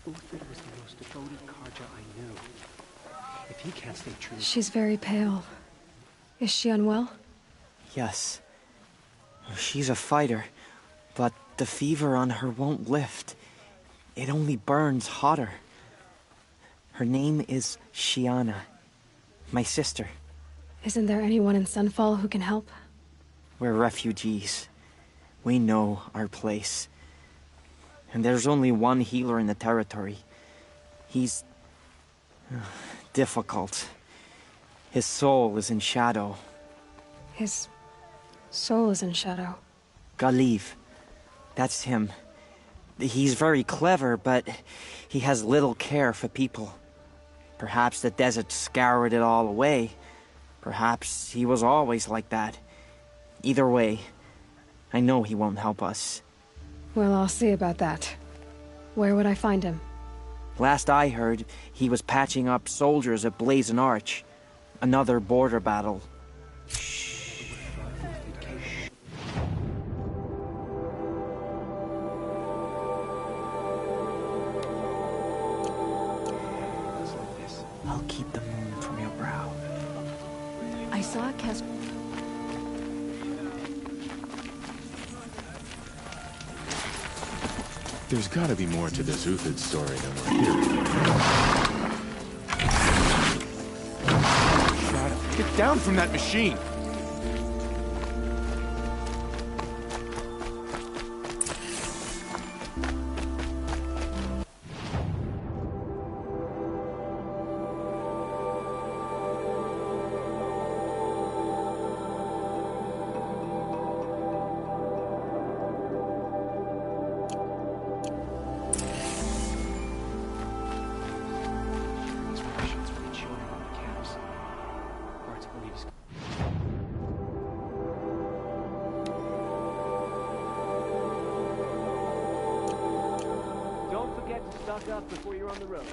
Uthid was the most devoted Karja I knew. If he can't stay true... She's very pale. Is she unwell? Yes. She's a fighter, but the fever on her won't lift. It only burns hotter. Her name is Shiana, my sister. Isn't there anyone in Sunfall who can help? We're refugees. We know our place. And there's only one healer in the territory. He's... difficult. His soul is in shadow. His soul is in shadow. Galiv. That's him. He's very clever, but he has little care for people. Perhaps the desert scoured it all away. Perhaps he was always like that. Either way, I know he won't help us. Well, I'll see about that. Where would I find him? Last I heard, he was patching up soldiers at Blazon Arch. Another border battle. I'll keep the moon from your brow. I saw a cast... There's gotta be more to this Uthid story than we're hearing. Shut up. Get down from that machine! Before you're on the road.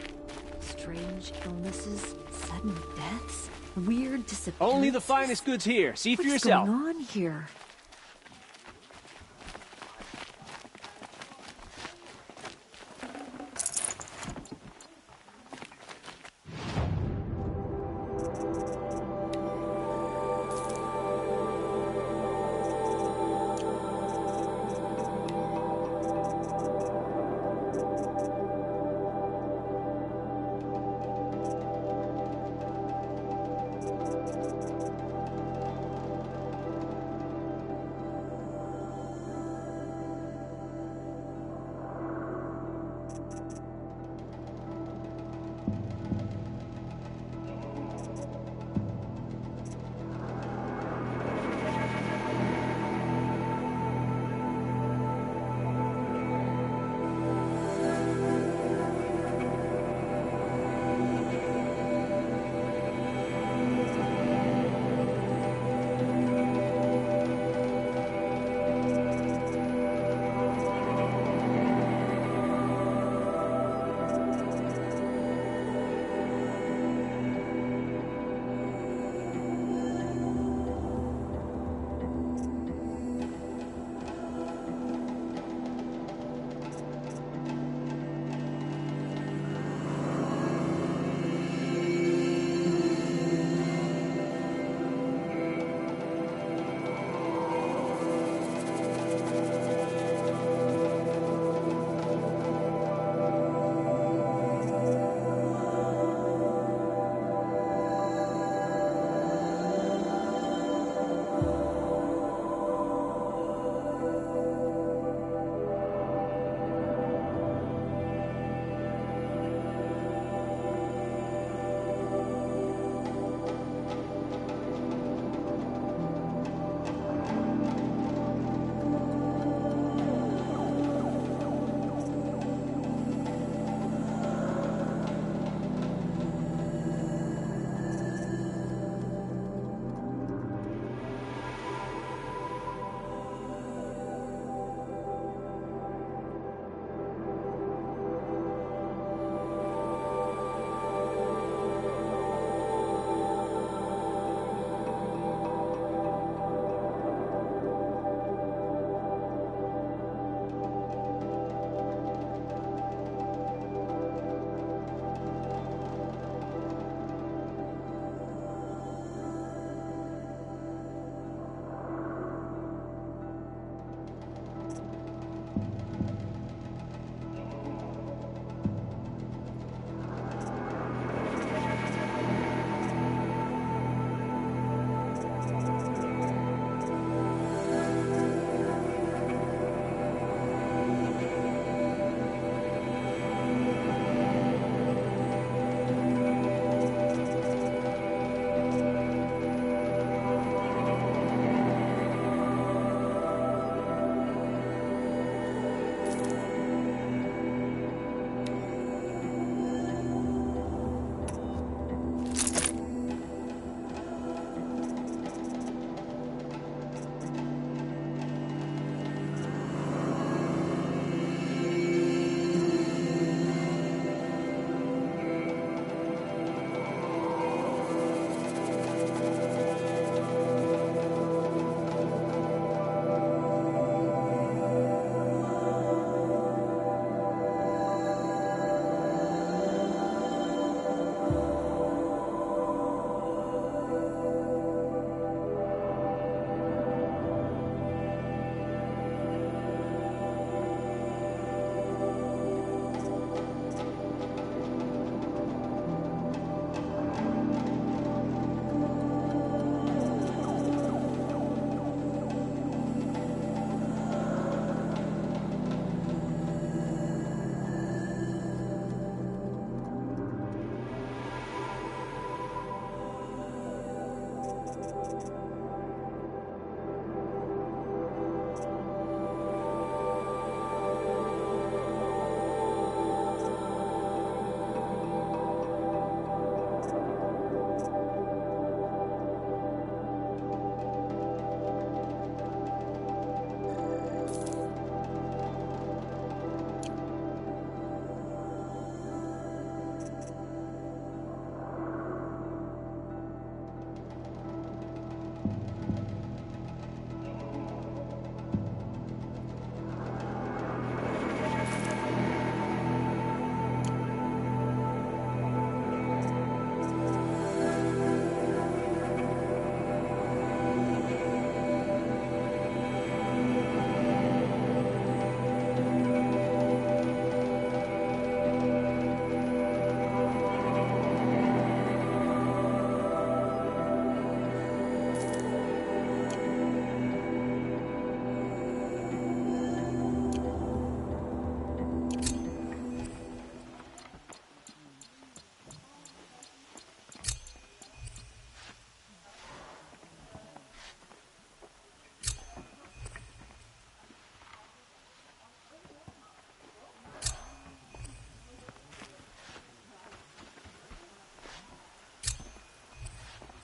Strange illnesses, sudden deaths, weird disappearances. Only the finest goods here. See for yourself. What's going on here?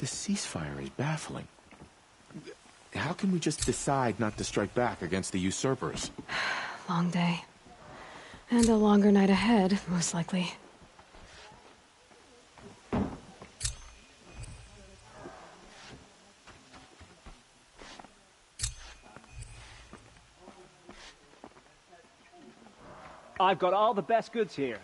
This ceasefire is baffling. How can we just decide not to strike back against the usurpers? Long day. And a longer night ahead, most likely. I've got all the best goods here.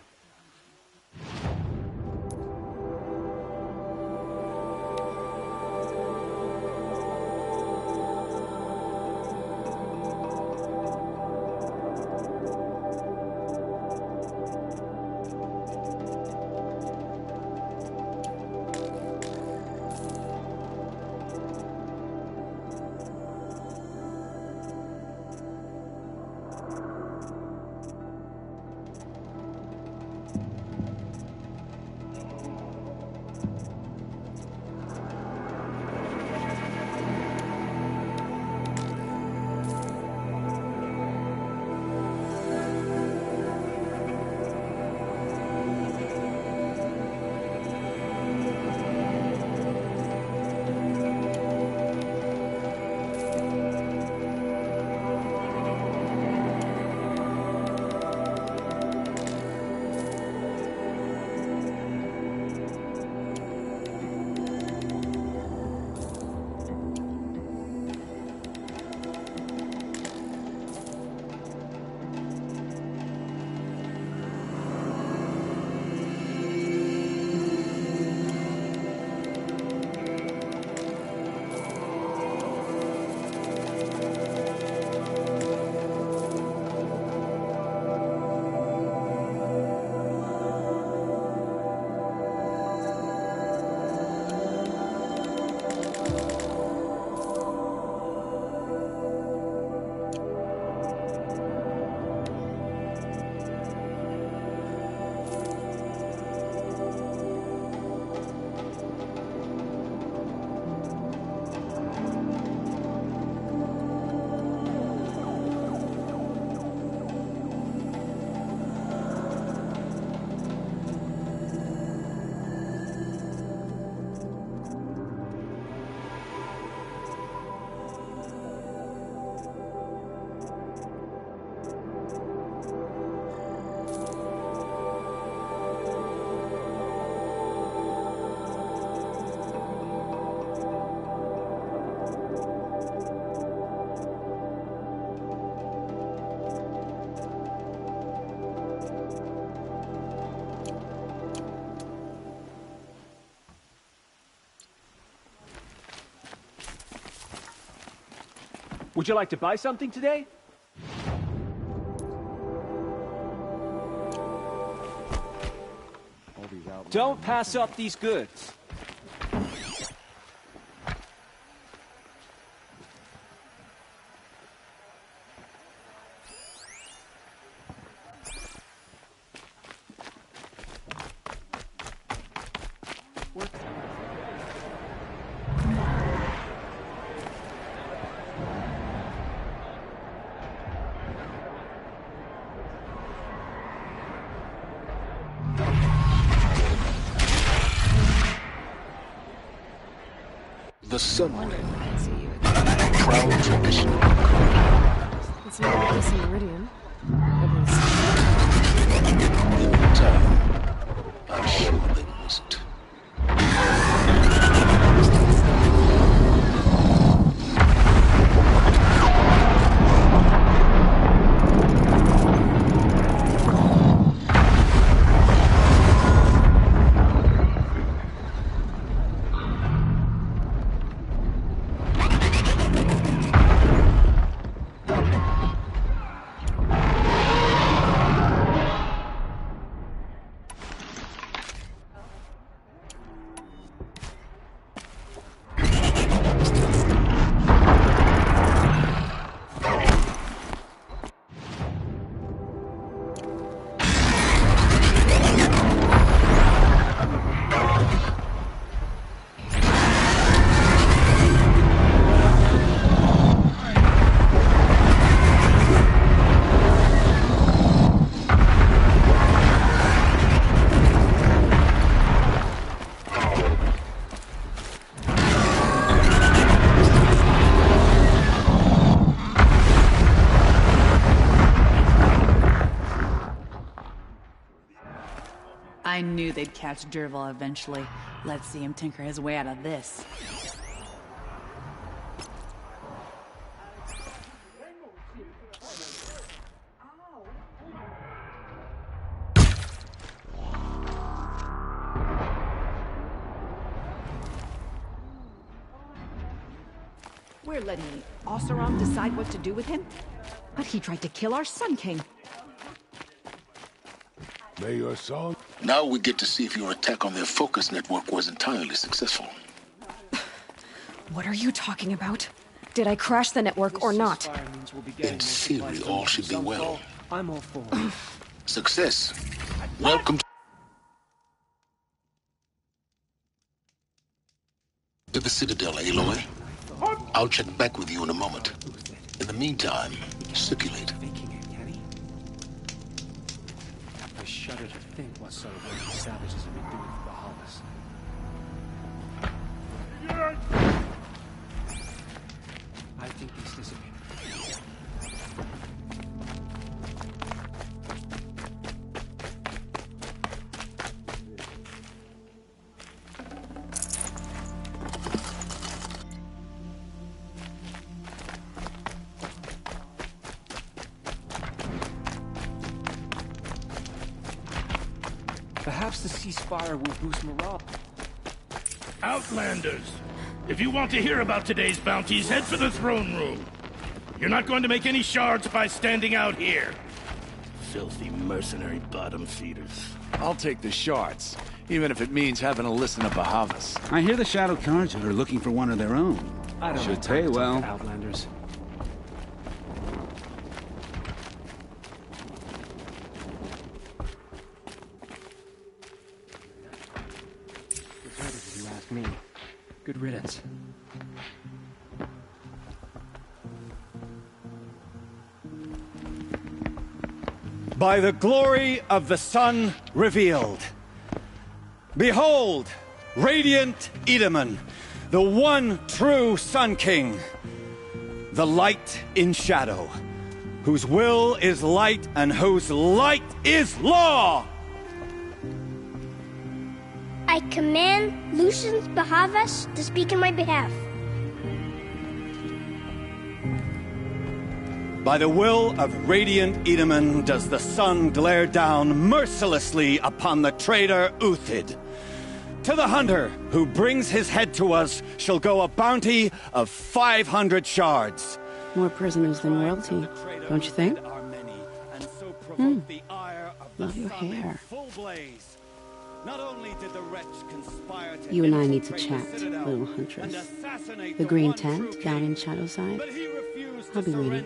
Would you like to buy something today? Don't pass up these goods. The Sunfall, proud tradition. It's not a piece of Meridian. At least. In time, I'm sure they wasn't. I knew they'd catch Derval eventually. Let's see him tinker his way out of this. We're letting Oseram decide what to do with him? But he tried to kill our Sun King. May your song. Now we get to see if your attack on their focus network was entirely successful. What are you talking about? Did I crash the network or not? In theory, all should be well. I'm all for it. Success. Welcome to the Citadel, Aloy. I'll check back with you in a moment. In the meantime, circulate. Faking it, can he? I shudder to think what sort of work the savages have been doing for Bahamas. I think he's disappeared. Perhaps the ceasefire will boost morale. Outlanders! If you want to hear about today's bounties, head for the throne room. You're not going to make any shards by standing out here. Filthy mercenary bottom feeders. I'll take the shards, even if it means having to listen to Bahavas. I hear the Shadow Carja are looking for one of their own. I don't Should have time pay to talk well. to Outlanders. Deserted, if you ask me. Good riddance. By the glory of the sun revealed. Behold, radiant Edaman, the one true Sun King, the light in shadow, whose will is light and whose light is law! I command Lucius Bahavas to speak in my behalf. By the will of radiant Edaman does the sun glare down mercilessly upon the traitor Uthid. To the hunter who brings his head to us shall go a bounty of 500 shards. More prisoners than royalty, don't you think? Love your hair. Not only did the wretch conspire to You and I need to chat, little huntress. The green tent down in Shadowside. I'll be waiting.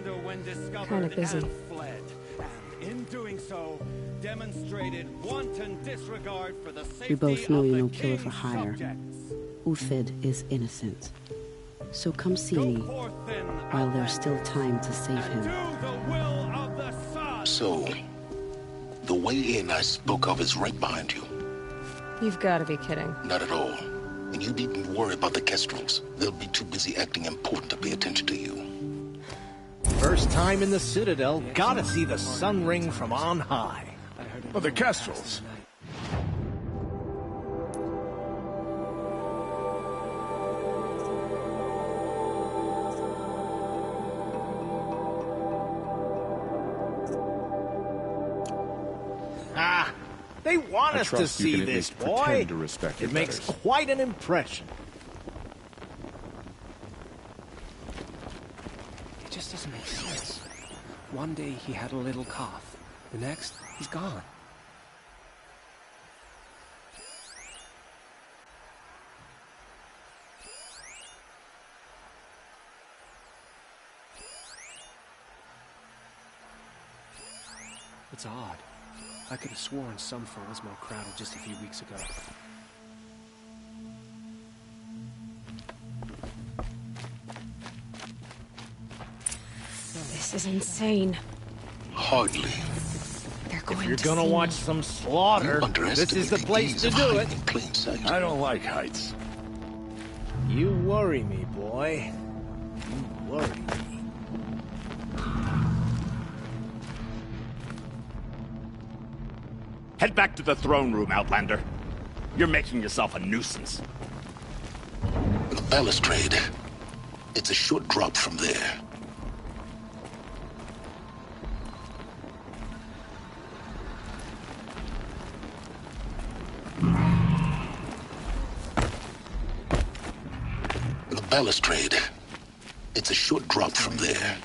Kinda busy. In doing so, demonstrated wanton disregard for the safety We both know of you're the no killer for king's hire. subjects. Uthid is innocent. So come see me while there's still time to save him. So, the way in I spoke of is right behind you. You've got to be kidding. Not at all. And you needn't worry about the Kestrels. They'll be too busy acting important to pay attention to you. First time in the Citadel, gotta see the sun ring from on high. Well, the Kestrels. Ah, they want I us to trust you see can at this, least boy. pretend to respect your It makes betters. quite an impression. It just doesn't make sense. One day he had a little cough. The next, he's gone. It's odd. I could have sworn SUNFALL was more crowded just a few weeks ago. This is insane. Hardly. They're going If you're to gonna see watch me. some slaughter, this is the place to do it. I don't like heights. You worry me, boy. You worry me. Head back to the throne room, Outlander. You're making yourself a nuisance. The balustrade. It's a short drop from there. The balustrade. It's a short drop from there.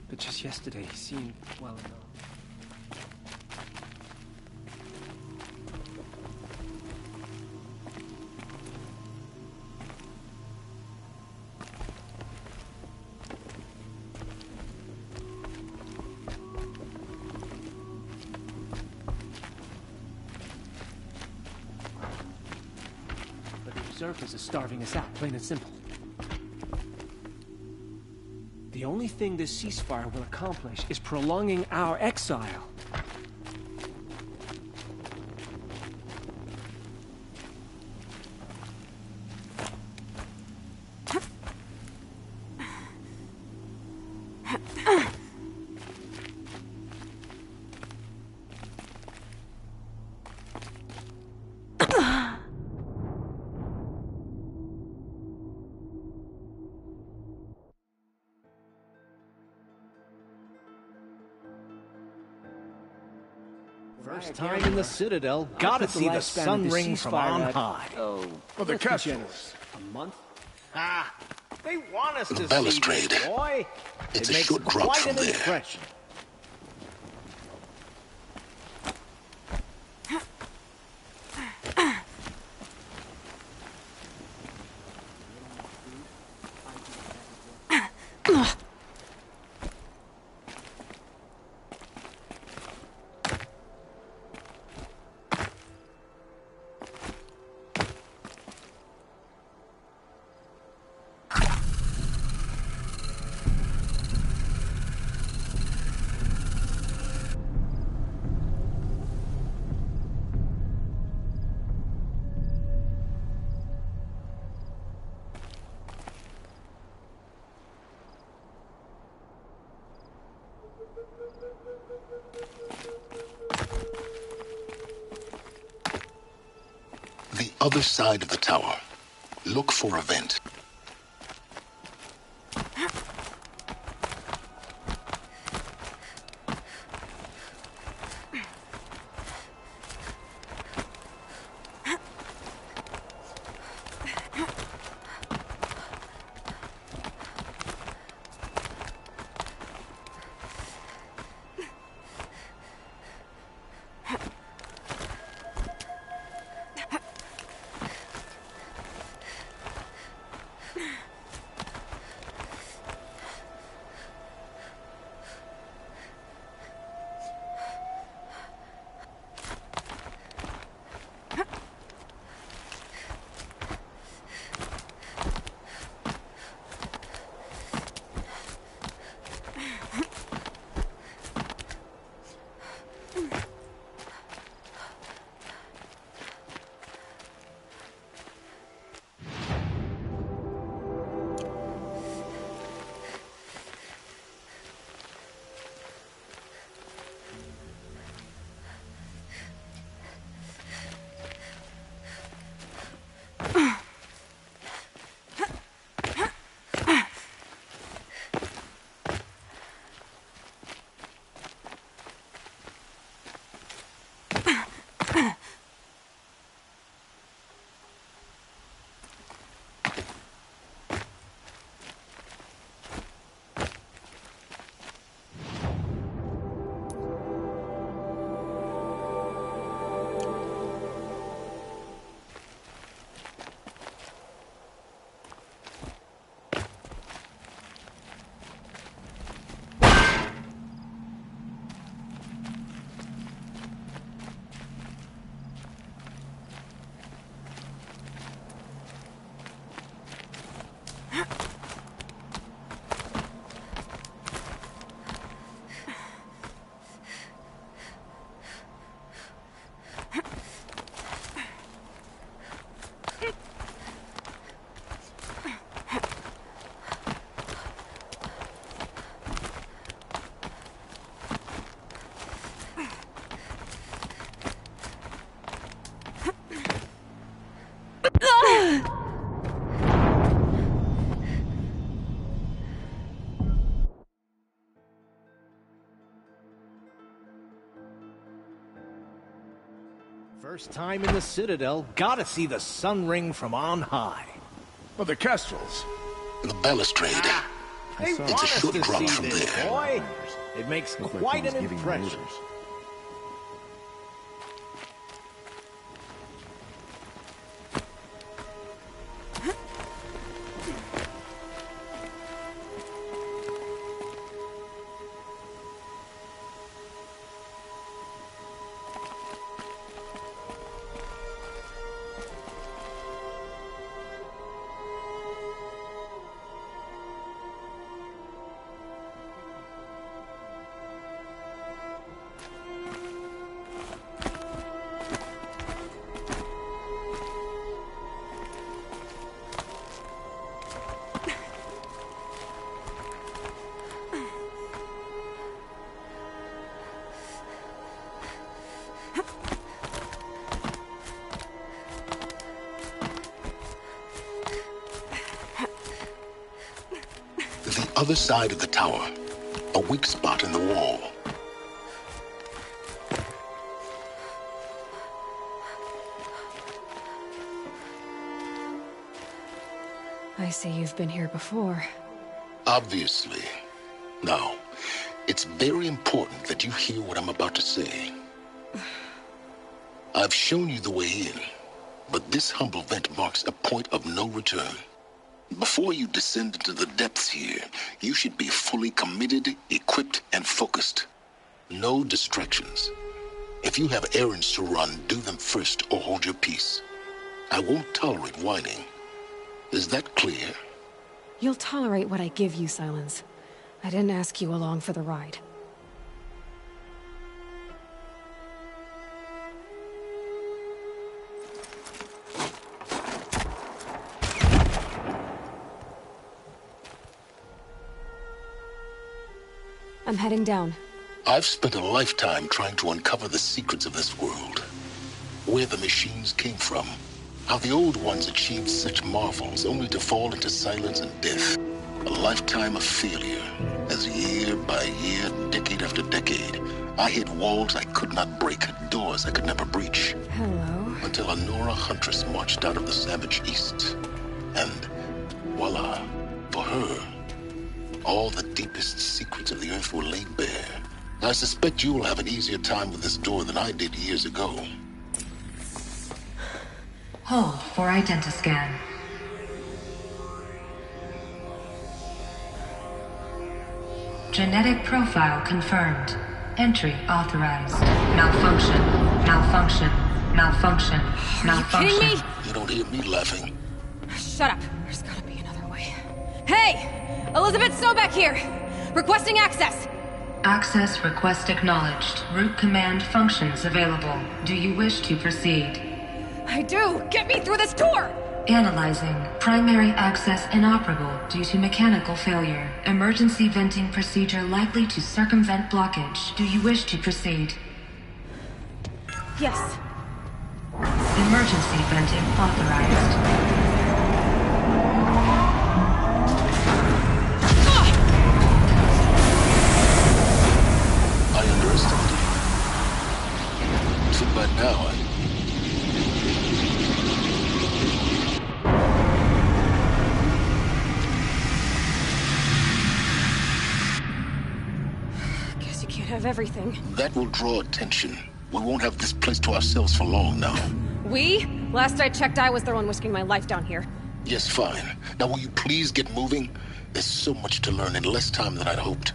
But just yesterday, he seemed well enough. But the usurpers are starving us out, plain and simple. The only thing this ceasefire will accomplish is prolonging our exile. First time in the Citadel, gotta see the sun ring from on high. Oh, well, the castle. A month? Ah, they want us The to balustrade. see this, boy. It's It a makes short drop quite from an there. impression. The other side of the tower. Look for a vent. First time in the Citadel, gotta see the sun ring from on high. But the Kestrels. The balustrade. They It's want a us short to drop see from this, there. boy. It makes Looked like quite he was an giving impression. orders. The other side of the tower. A weak spot in the wall. I see you've been here before. Obviously. Now, it's very important that you hear what I'm about to say. I've shown you the way in, but this humble vent marks a point of no return. Before you descend into the depths here, you should be fully committed, equipped, and focused. No distractions. If you have errands to run, do them first or hold your peace. I won't tolerate whining. Is that clear? You'll tolerate what I give you, Silence. I didn't ask you along for the ride. I'm heading down. I've spent a lifetime trying to uncover the secrets of this world. Where the machines came from. How the old ones achieved such marvels only to fall into silence and death. A lifetime of failure. As year by year, decade after decade, I hit walls I could not break, doors I could never breach. Hello. Until a Nora huntress marched out of the savage east. And voila, for her, all the deepest secrets of the earth were laid bare. I suspect you will have an easier time with this door than I did years ago. Hold for identiscan. Genetic profile confirmed. Entry authorized. Malfunction. Malfunction. Malfunction. Malfunction. Are you kidding me? You don't hear me laughing. Shut up. There's gotta be another way. Hey! Elizabeth Sobek here! Requesting access! Access request acknowledged. Root command functions available. Do you wish to proceed? I do! Get me through this door! Analyzing. Primary access inoperable due to mechanical failure. Emergency venting procedure likely to circumvent blockage. Do you wish to proceed? Yes. Emergency venting authorized. I underestimated you. Too bad now, Guess you can't have everything. That will draw attention. We won't have this place to ourselves for long now. We? Last I checked, I was the one risking my life down here. Yes, fine. Now will you please get moving? There's so much to learn in less time than I'd hoped.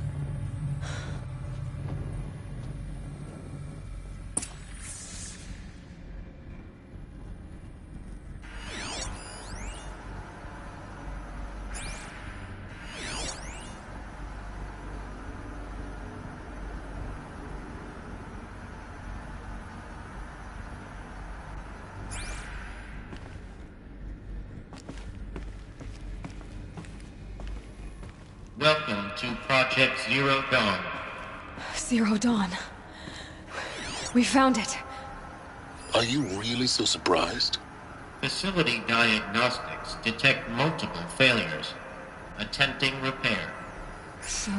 Welcome to Project Zero Dawn. Zero Dawn. We found it. Are you really so surprised? Facility diagnostics detect multiple failures. Attempting repair. So,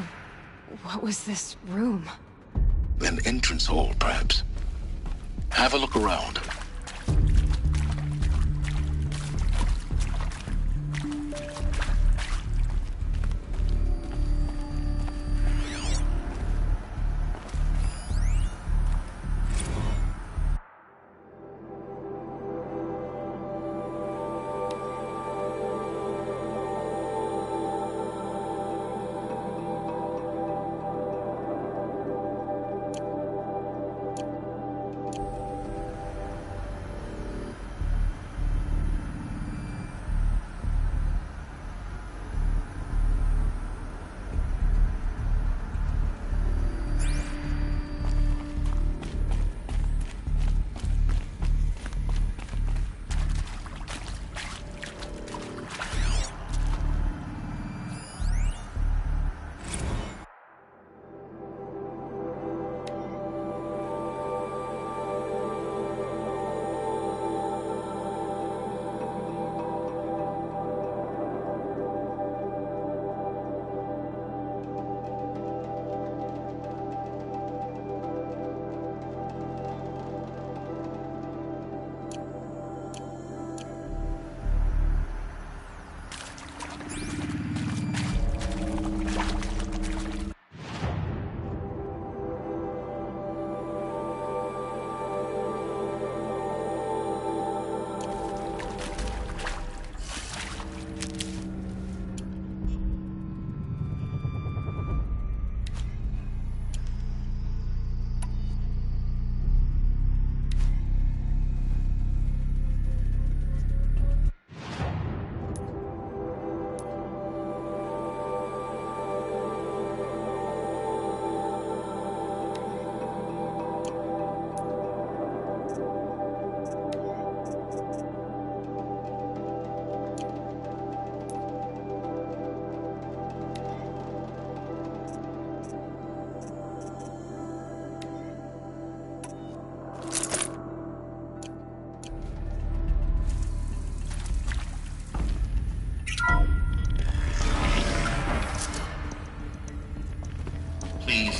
what was this room? An entrance hall, perhaps. Have a look around.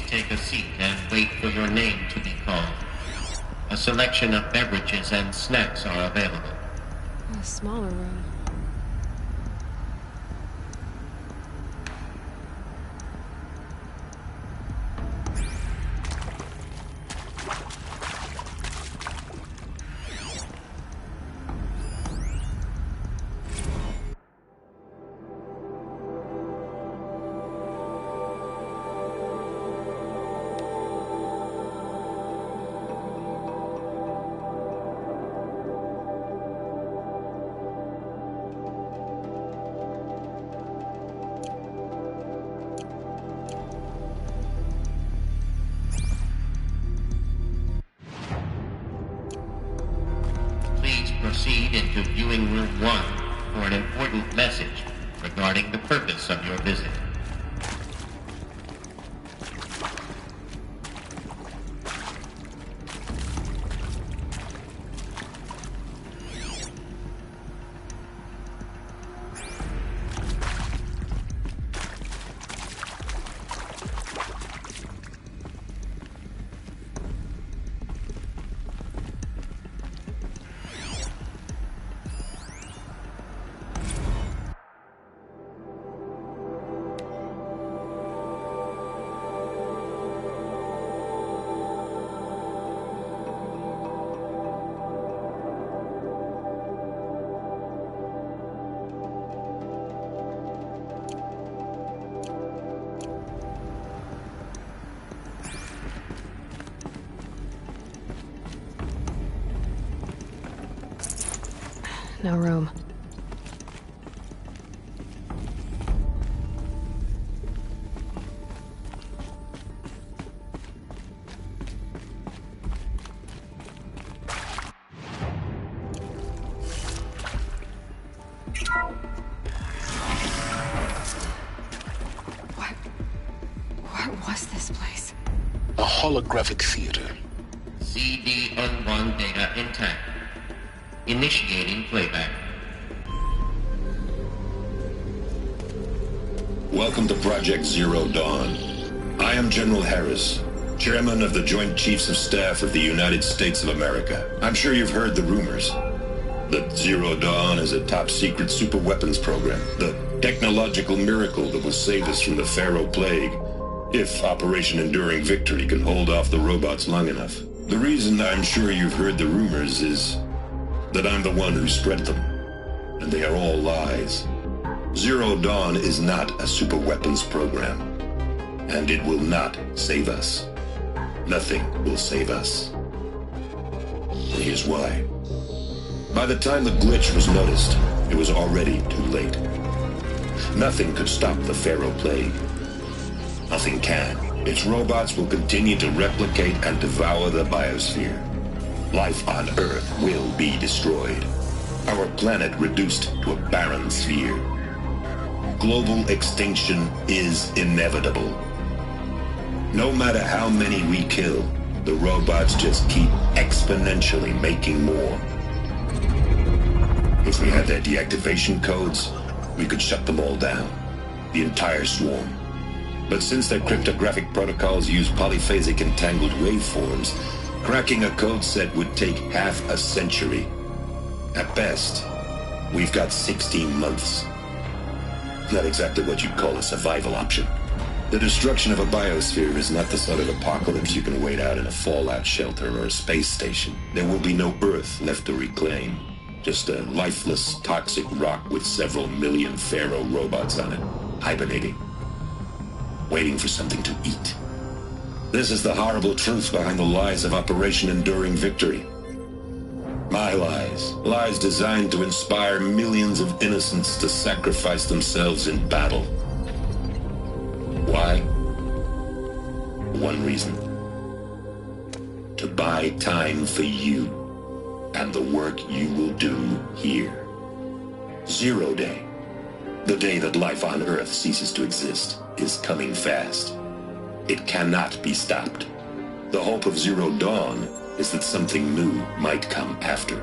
take a seat and wait for your name to be called. A selection of beverages and snacks are available. A smaller room. Proceed into viewing room 1 for an important message regarding the purpose of your visit. No room. What was this place? A holographic theater. CD-N1 data intact. Initiating playback. Welcome to Project Zero Dawn. I am General Harris, Chairman of the Joint Chiefs of Staff of the United States of America. I'm sure you've heard the rumors that Zero Dawn is a top-secret superweapons program, the technological miracle that will save us from the Pharaoh Plague, if Operation Enduring Victory can hold off the robots long enough. The reason I'm sure you've heard the rumors is that I'm the one who spread them, and they are all lies. Zero Dawn is not a superweapons program, and it will not save us. Nothing will save us. And here's why. By the time the glitch was noticed, it was already too late. Nothing could stop the Pharaoh Plague. Nothing can. Its robots will continue to replicate and devour the biosphere. Life on Earth will be destroyed. Our planet reduced to a barren sphere. Global extinction is inevitable. No matter how many we kill, the robots just keep exponentially making more. If we had their deactivation codes, we could shut them all down. The entire swarm. But since their cryptographic protocols use polyphasic entangled waveforms, cracking a code set would take half a century. At best, we've got 16 months. Not exactly what you'd call a survival option. The destruction of a biosphere is not the sort of apocalypse you can wait out in a fallout shelter or a space station. There will be no Earth left to reclaim. Just a lifeless, toxic rock with several million Pharaoh robots on it, hibernating, waiting for something to eat. This is the horrible truth behind the lies of Operation Enduring Victory. My lies. Lies designed to inspire millions of innocents to sacrifice themselves in battle. Why? One reason. To buy time for you and the work you will do here. Zero Day, the day that life on Earth ceases to exist, is coming fast. It cannot be stopped. The hope of Zero Dawn is that something new might come after.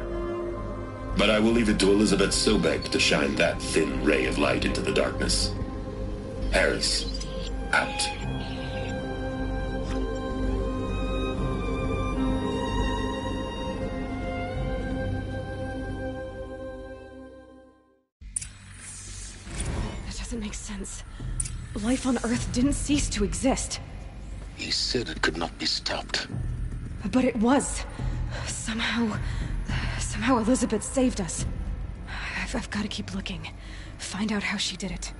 But I will leave it to Elizabeth Sobek to shine that thin ray of light into the darkness. Harris, out. sense. Life on Earth didn't cease to exist. He said it could not be stopped. But it was. Somehow Elizabeth saved us. I've got to keep looking. Find out how she did it.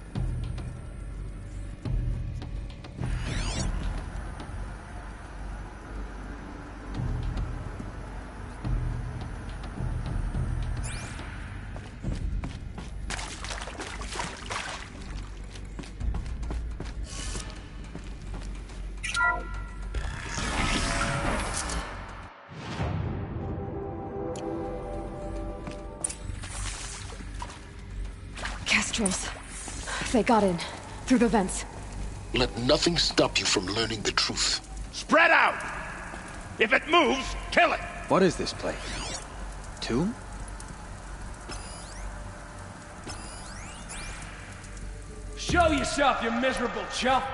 Kestrels. They got in. Through the vents. Let nothing stop you from learning the truth. Spread out! If it moves, kill it! What is this place? Tomb? Show yourself, you miserable chump!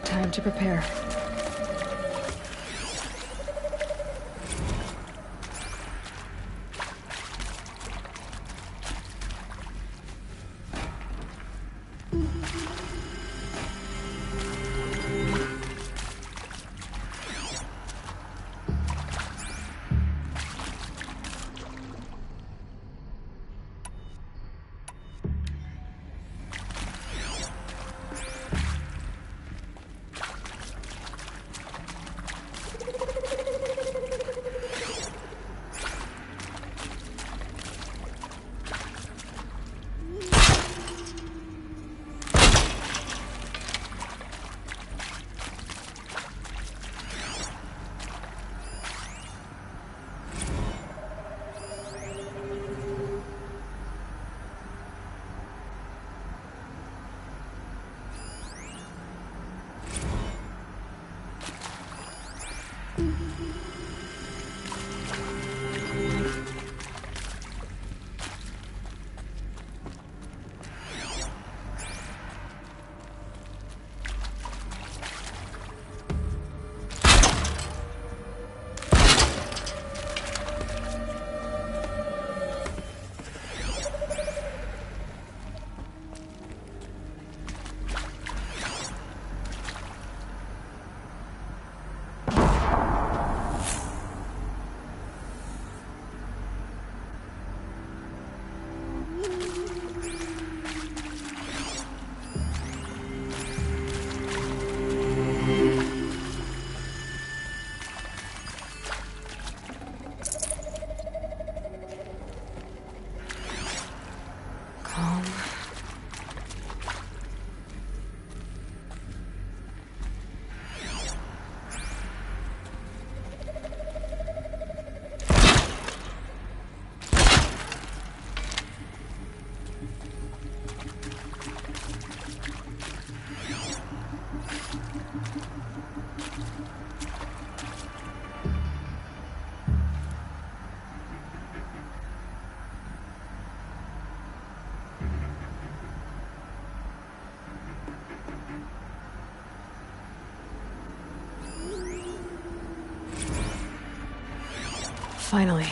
Time to prepare. Finally.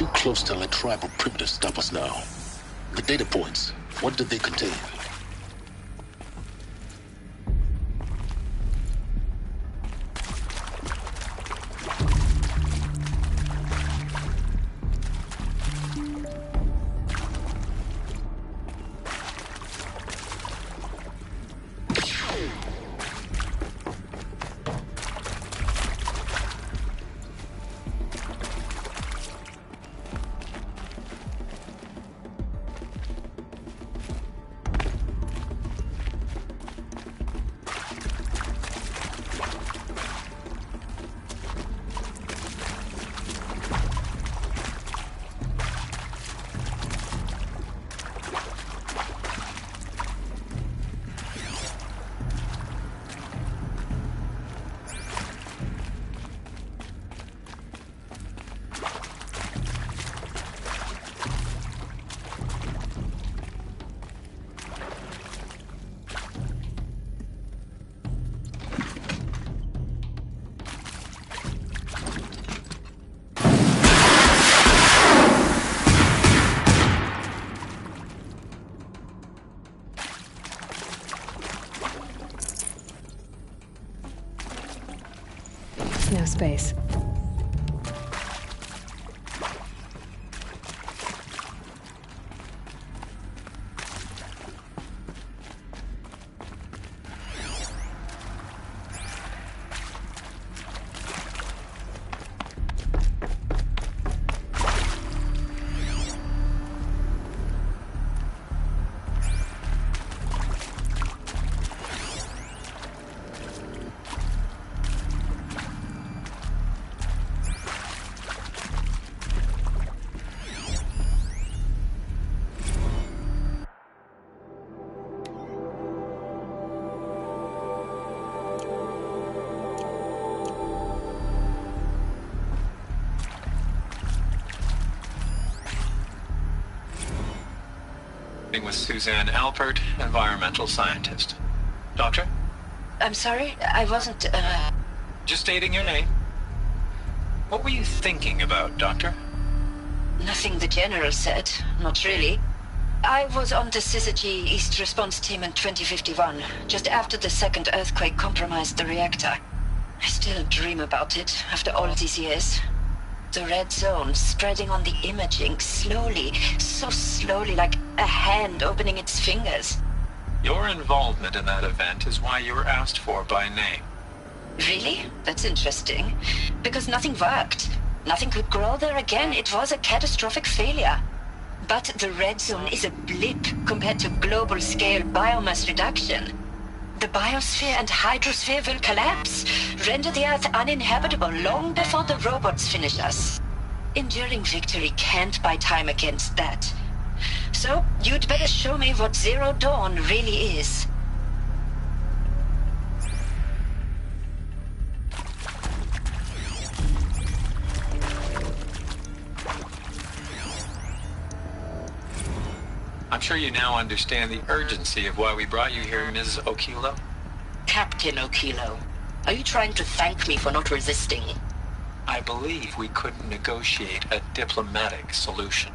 too close to let tribal primitives stop us now. The data points, what did they contain? No space. With Suzanne Alpert, environmental scientist. Doctor? I'm sorry, I wasn't, Just stating your name. What were you thinking about, Doctor? Nothing the General said, not really. I was on the Syzygy East Response Team in 2051, just after the second earthquake compromised the reactor. I still dream about it, after all these years. The red zone spreading on the imaging, slowly, so slowly, like a hand opening its fingers. Your involvement in that event is why you were asked for by name. Really? That's interesting. Because nothing worked. Nothing could grow there again. It was a catastrophic failure. But the red zone is a blip compared to global-scale biomass reduction. The biosphere and hydrosphere will collapse, render the Earth uninhabitable long before the robots finish us. Enduring victory can't buy time against that. So, you'd better show me what Zero Dawn really is. I'm sure you now understand the urgency of why we brought you here, Ms. Okilo. Captain Okilo, are you trying to thank me for not resisting? I believe we couldn't negotiate a diplomatic solution.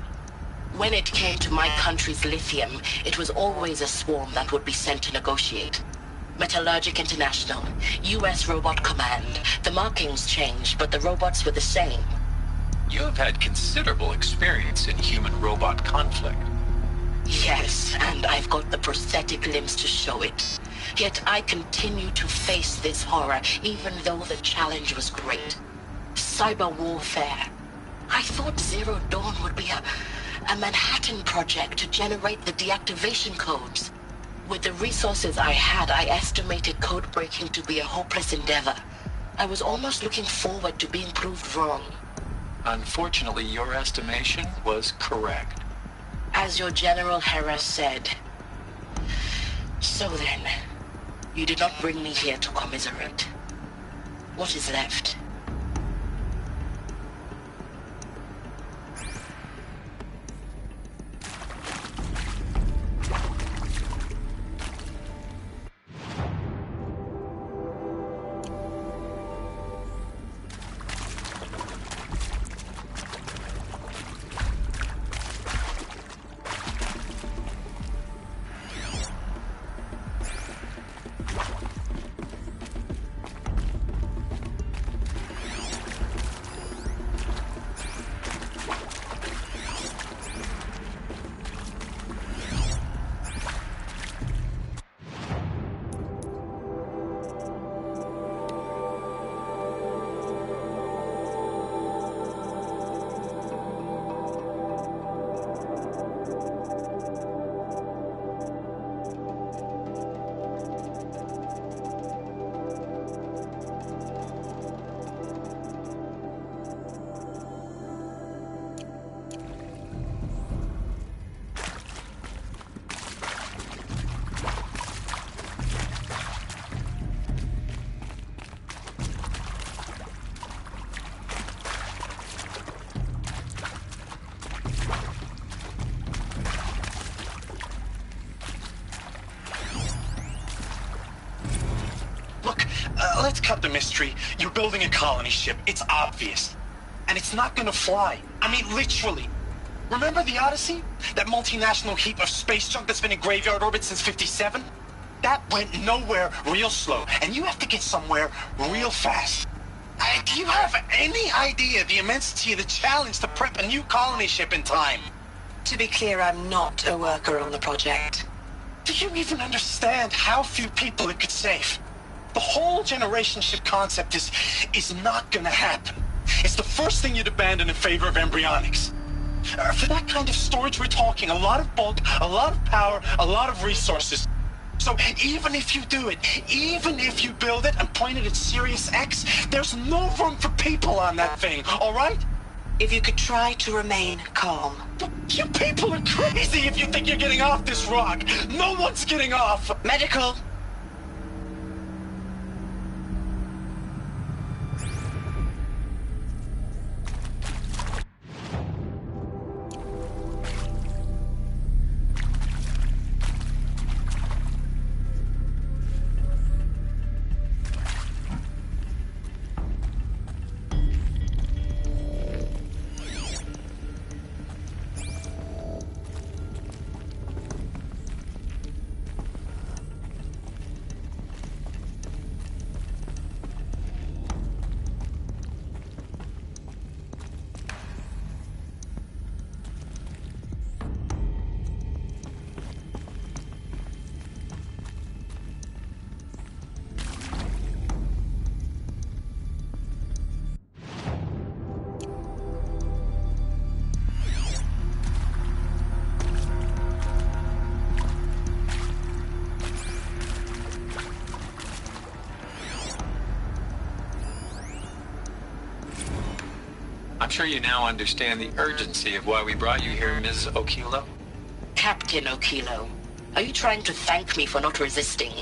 When it came to my country's lithium, it was always a swarm that would be sent to negotiate. Metallurgic International, U.S. Robot Command. The markings changed, but the robots were the same. You have had considerable experience in human-robot conflict. Yes, and I've got the prosthetic limbs to show it. Yet I continue to face this horror, even though the challenge was great. Cyber warfare. I thought Zero Dawn would be a Manhattan project to generate the deactivation codes. With the resources I had, I estimated code breaking to be a hopeless endeavor. I was almost looking forward to being proved wrong. Unfortunately, your estimation was correct. As your General Hera said. So then, you did not bring me here to commiserate. What is left? let's cut the mystery. You're building a colony ship. It's obvious. And it's not gonna fly. I mean, literally. Remember the Odyssey? That multinational heap of space junk that's been in graveyard orbit since '57? That went nowhere real slow. And you have to get somewhere real fast. Do you have any idea the immensity of the challenge to prep a new colony ship in time? To be clear, I'm not a worker on the project. Do you even understand how few people it could save? The whole generation ship concept is not gonna happen. It's the first thing you'd abandon in favor of embryonics. For that kind of storage, we're talking a lot of bulk, a lot of power, a lot of resources. So even if you do it, even if you build it and point it at Sirius X, there's no room for people on that thing, all right? If you could try to remain calm. You people are crazy if you think you're getting off this rock. No one's getting off. Medical. I'm sure you now understand the urgency of why we brought you here, Ms. Okilo. Captain Okilo, are you trying to thank me for not resisting?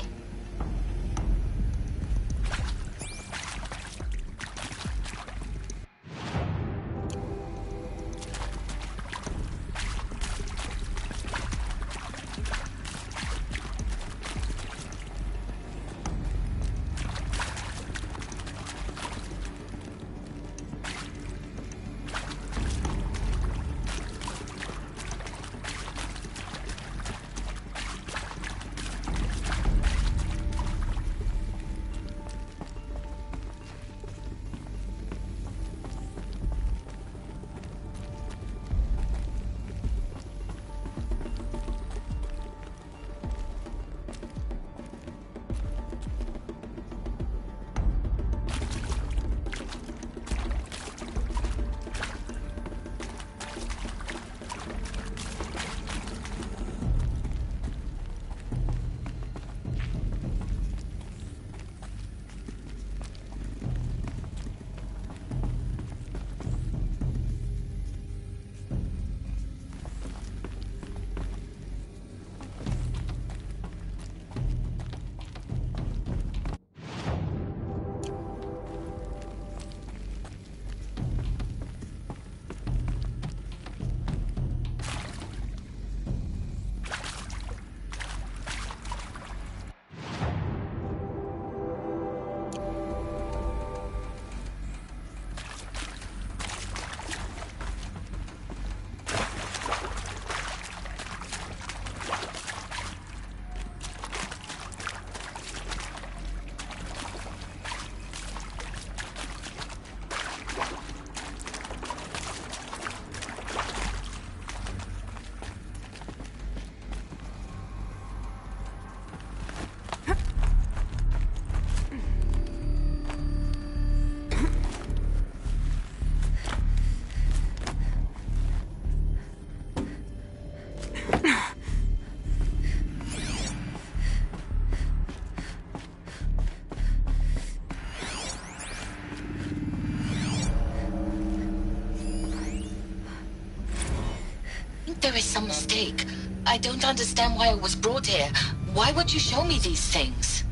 There is some mistake. I don't understand why I was brought here. Why would you show me these things?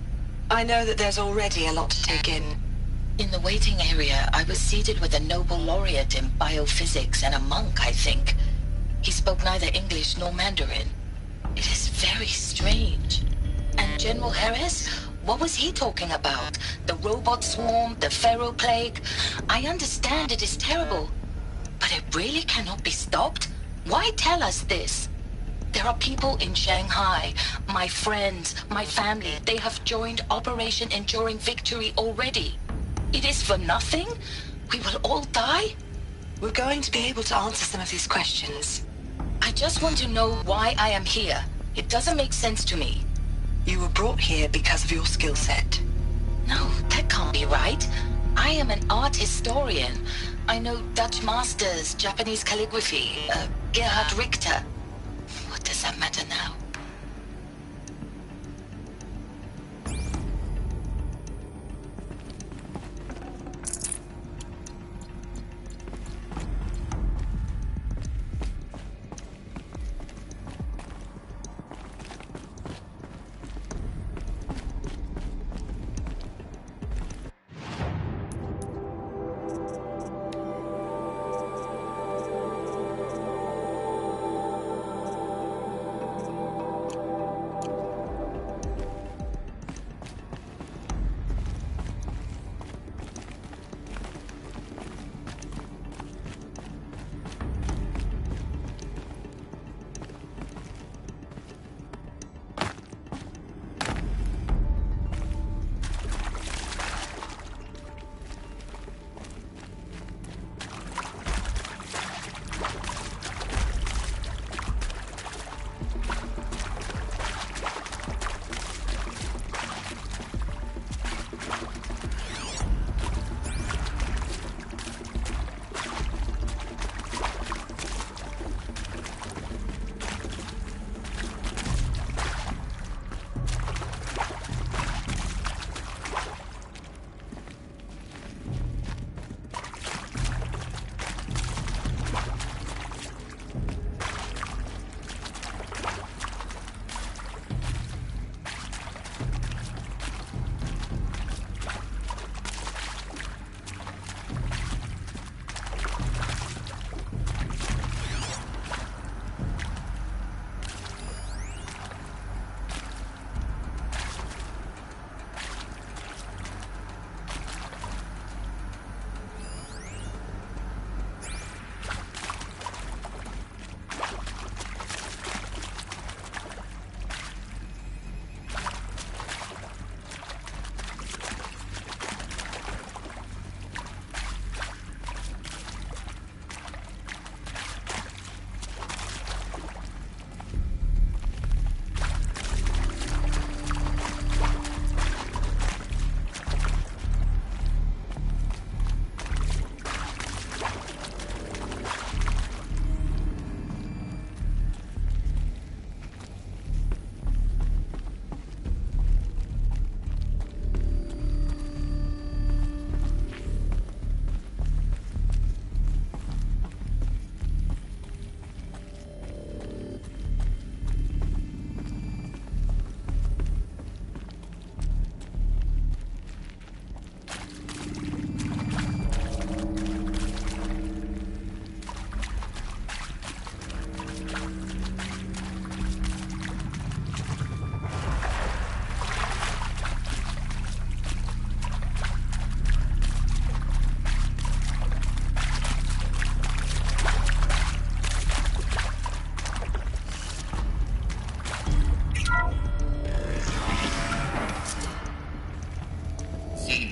I know that there's already a lot to take in. In the waiting area, I was seated with a Nobel laureate in biophysics and a monk, I think. He spoke neither English nor Mandarin. It is very strange. And General Harris? What was he talking about? The robot swarm, the Pharaoh plague? I understand it is terrible, but it really cannot be stopped? Why tell us this? There are people in Shanghai, my friends, my family. They have joined Operation Enduring Victory already. It is for nothing? We will all die? We're going to be able to answer some of these questions. I just want to know why I am here. It doesn't make sense to me. You were brought here because of your skill set. No, that can't be right. I am an art historian. I know Dutch masters, Japanese calligraphy, Gerhard Richter. What does that matter now?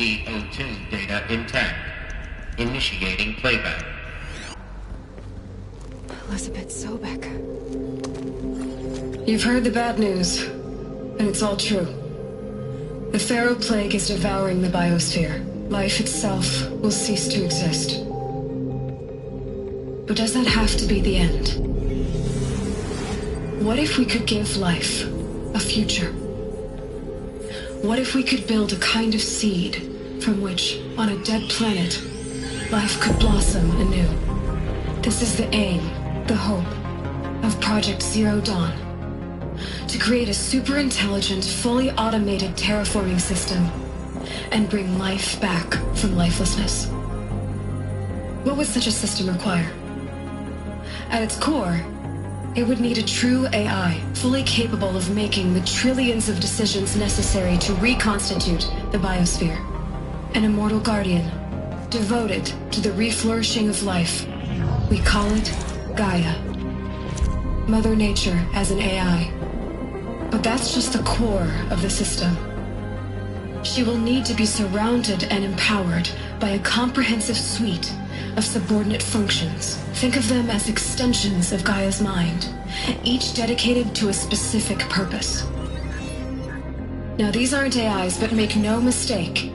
CD02 data intact. Initiating playback. Elizabeth Sobek. You've heard the bad news, and it's all true. The Pharaoh plague is devouring the biosphere. Life itself will cease to exist. But does that have to be the end? What if we could give life a future? What if we could build a kind of seed from which, on a dead planet, life could blossom anew? This is the aim, the hope, of Project Zero Dawn. To create a super-intelligent, fully automated terraforming system and bring life back from lifelessness. What would such a system require? At its core, It would need a true AI, fully capable of making the trillions of decisions necessary to reconstitute the biosphere. An immortal guardian, devoted to the reflourishing of life. We call it Gaia. Mother Nature as an AI. But that's just the core of the system. She will need to be surrounded and empowered by a comprehensive suite of subordinate functions. Think of them as extensions of Gaia's mind, each dedicated to a specific purpose. Now, these aren't AIs, but make no mistake,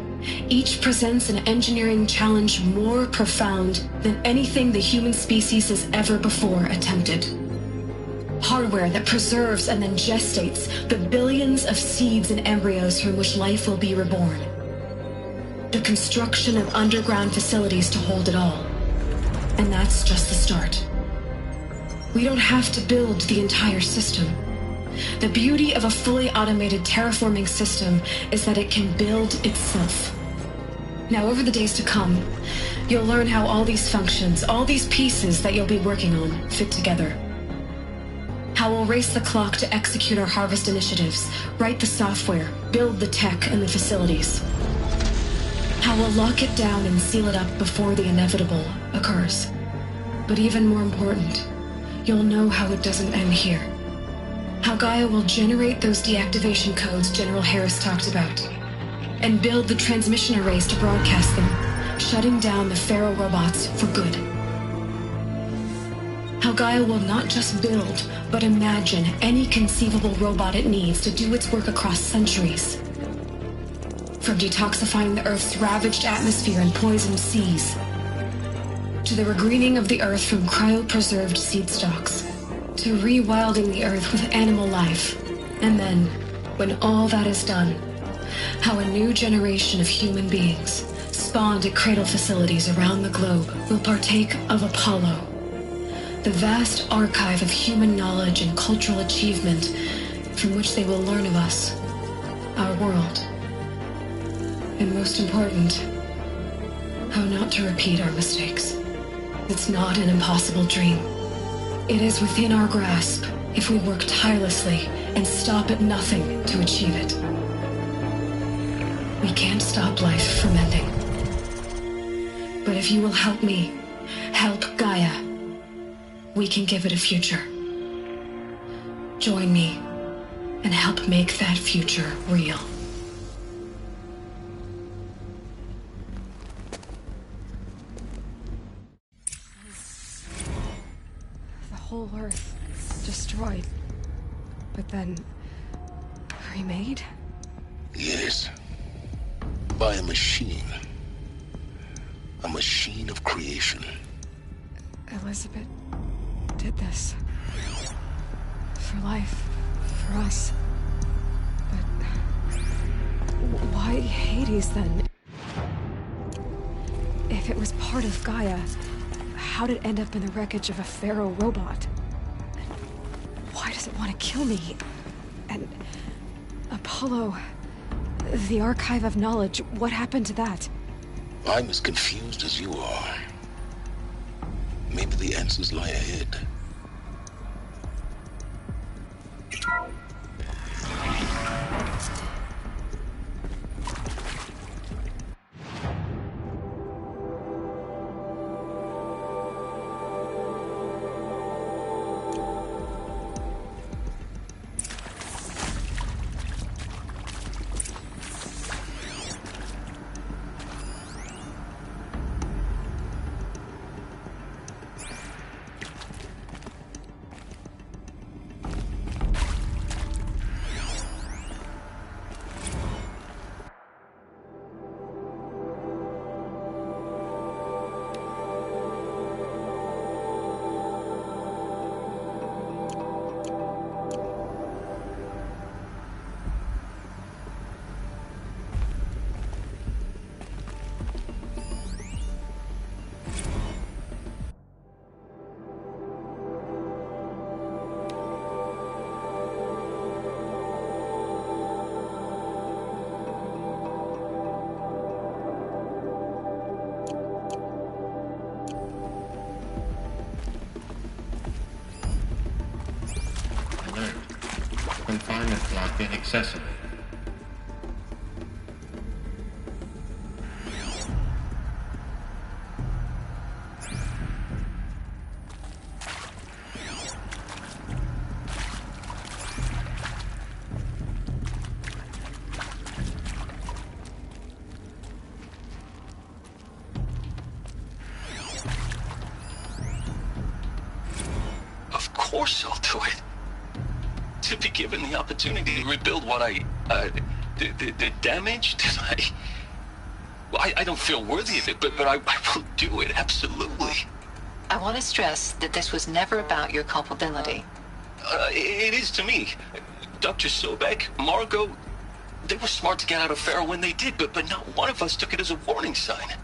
each presents an engineering challenge more profound than anything the human species has ever before attempted. Hardware that preserves and then gestates the billions of seeds and embryos from which life will be reborn. The construction of underground facilities to hold it all. And that's just the start. We don't have to build the entire system. The beauty of a fully automated terraforming system is that it can build itself. Now, over the days to come, you'll learn how all these functions, all these pieces that you'll be working on, fit together. How we'll race the clock to execute our harvest initiatives, write the software, build the tech and the facilities. How we'll lock it down and seal it up before the inevitable occurs. But even more important, you'll know how it doesn't end here. How Gaia will generate those deactivation codes General Harris talked about, and build the transmission arrays to broadcast them, shutting down the Pharaoh robots for good. How Gaia will not just build, but imagine any conceivable robot it needs to do its work across centuries. From detoxifying the Earth's ravaged atmosphere and poisoned seas, to the regreening of the Earth from cryopreserved seed stalks, to rewilding the Earth with animal life. And then, when all that is done, how a new generation of human beings, spawned at cradle facilities around the globe, will partake of Apollo, the vast archive of human knowledge and cultural achievement from which they will learn of us, our world. And most important, how not to repeat our mistakes. It's not an impossible dream. It is within our grasp if we work tirelessly and stop at nothing to achieve it. We can't stop life from ending. But if you will help me, help Gaia, we can give it a future. Join me and help make that future real. The whole Earth destroyed, but then remade? Yes. By a machine. A machine of creation. Elizabeth did this. For life. For us. But why Hades then? If it was part of Gaia, how did it end up in the wreckage of a Pharaoh robot? And why does it want to kill me? And Apollo, the archive of knowledge, what happened to that? I'm as confused as you are. Maybe the answers lie ahead. and block inaccessible. Of course I'll do it. To be given the opportunity to rebuild what the damage that I don't feel worthy of it, but I will do it, absolutely. I want to stress that this was never about your culpability. It is to me. Dr. Sobek, Margot, they were smart to get out of Pharaoh when they did, but not one of us took it as a warning sign.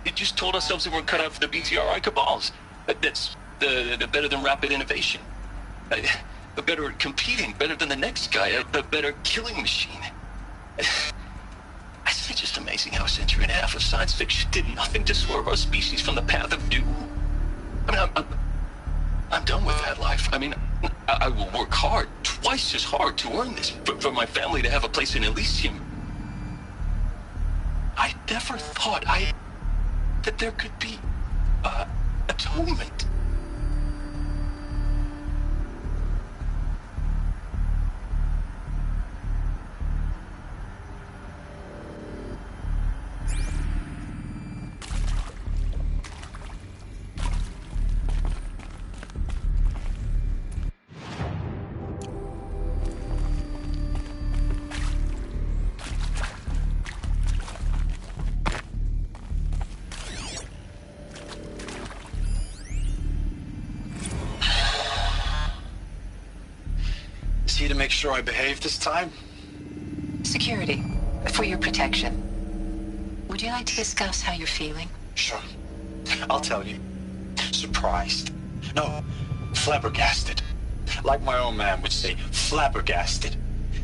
It just told ourselves that we're cut out for the BTRI cabals. That's the better than rapid innovation. The better at competing, better than the next guy, a better killing machine. It's just amazing how a century and a half of science fiction did nothing to swerve our species from the path of doom. I mean, I'm done with that life. I mean, I will work hard, twice as hard, to earn this, for my family to have a place in Elysium. I never thought that there could be atonement. See to make sure I behave this time? Security, for your protection. Would you like to discuss how you're feeling? Sure. I'll tell you. Surprised. No, flabbergasted. Like my own man would say, flabbergasted.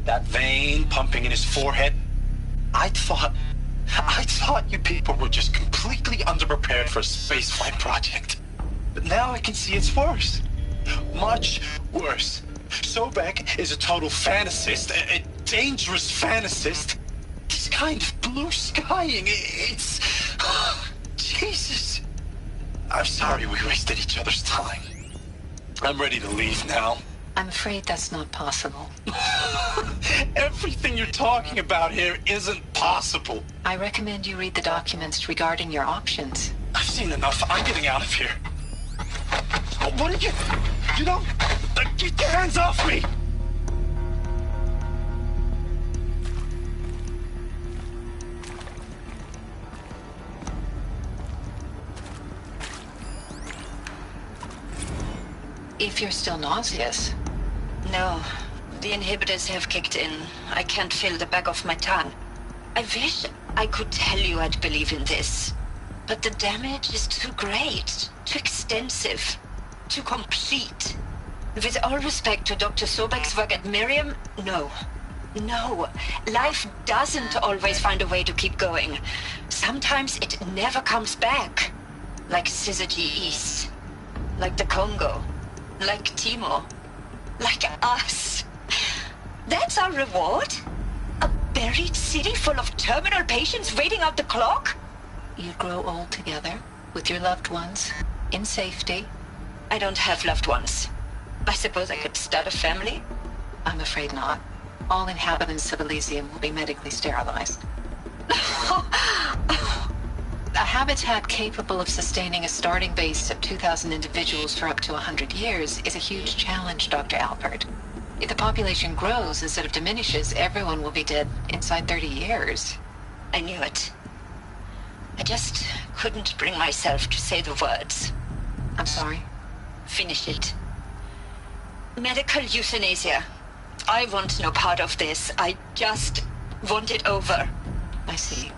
That vein pumping in his forehead. I thought you people were just completely underprepared for a spaceflight project. But now I can see it's worse. Much worse. Sobek is a total fantasist, a dangerous fantasist. This kind of blue skying, it's... Jesus. I'm sorry we wasted each other's time. I'm ready to leave now. I'm afraid that's not possible. Everything you're talking about here isn't possible. I recommend you read the documents regarding your options. I've seen enough. I'm getting out of here. What did you... You don't... Get your hands off me! If you're still nauseous. No, the inhibitors have kicked in. I can't feel the back of my tongue. I wish I could tell you I'd believe in this. But the damage is too great, too extensive, too complete. With all respect to Dr. Sobek's work at Miriam, no. No, life doesn't always find a way to keep going. Sometimes it never comes back. Like Syzygy East. Like the Congo. Like Timo. Like us. That's our reward? A buried city full of terminal patients waiting out the clock? You grow old together, with your loved ones, in safety. I don't have loved ones. I suppose I could start a family? I'm afraid not. All inhabitants of Elysium will be medically sterilized. A habitat capable of sustaining a starting base of 2,000 individuals for up to 100 years is a huge challenge, Dr. Alpert. If the population grows instead of diminishes, everyone will be dead inside 30 years. I knew it. I just couldn't bring myself to say the words. I'm sorry. Finish it. Medical euthanasia. I want no part of this. I just want it over. I see.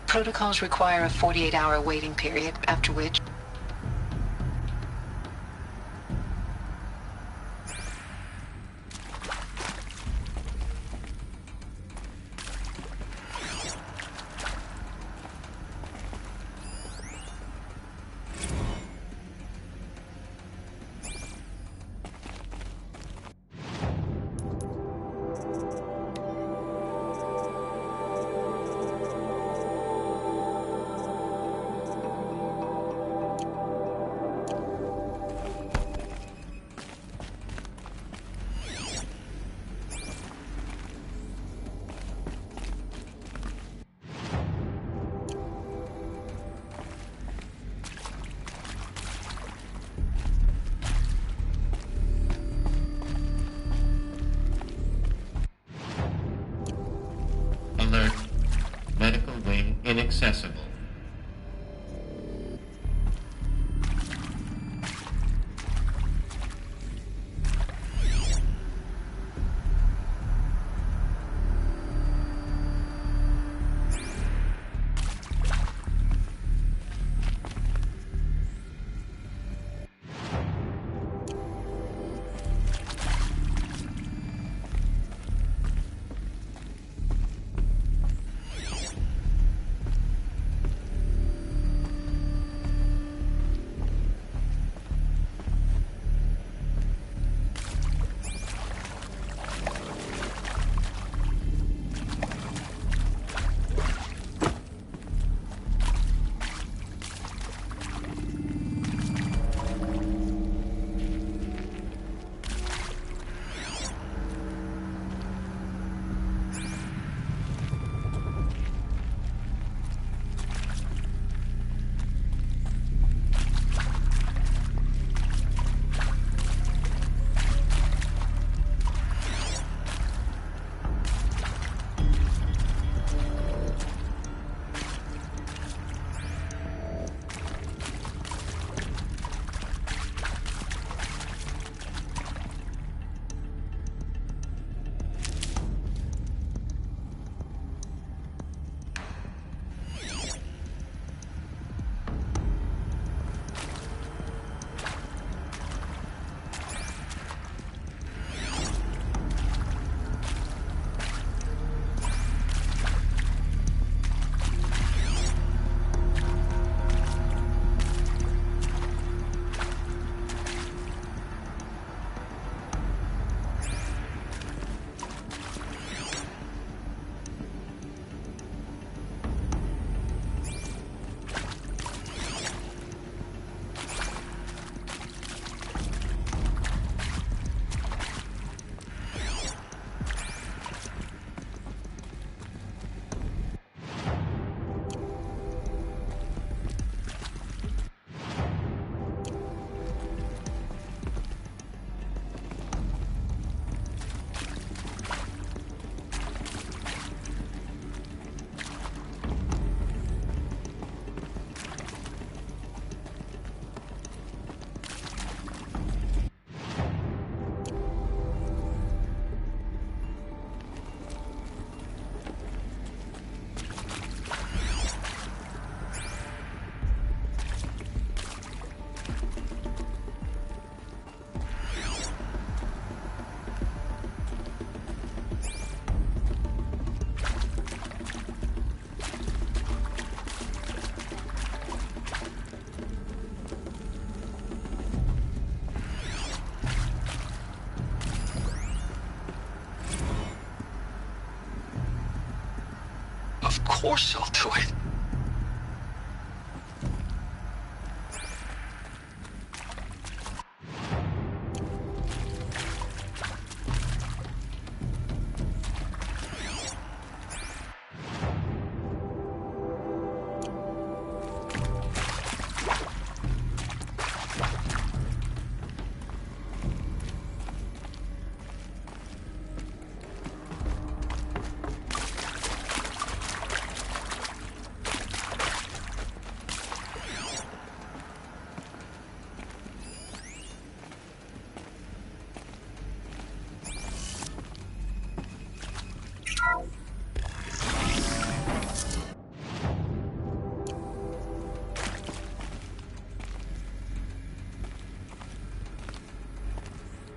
Protocols require a 48-hour waiting period, after which... accessible. Of course I'll do it.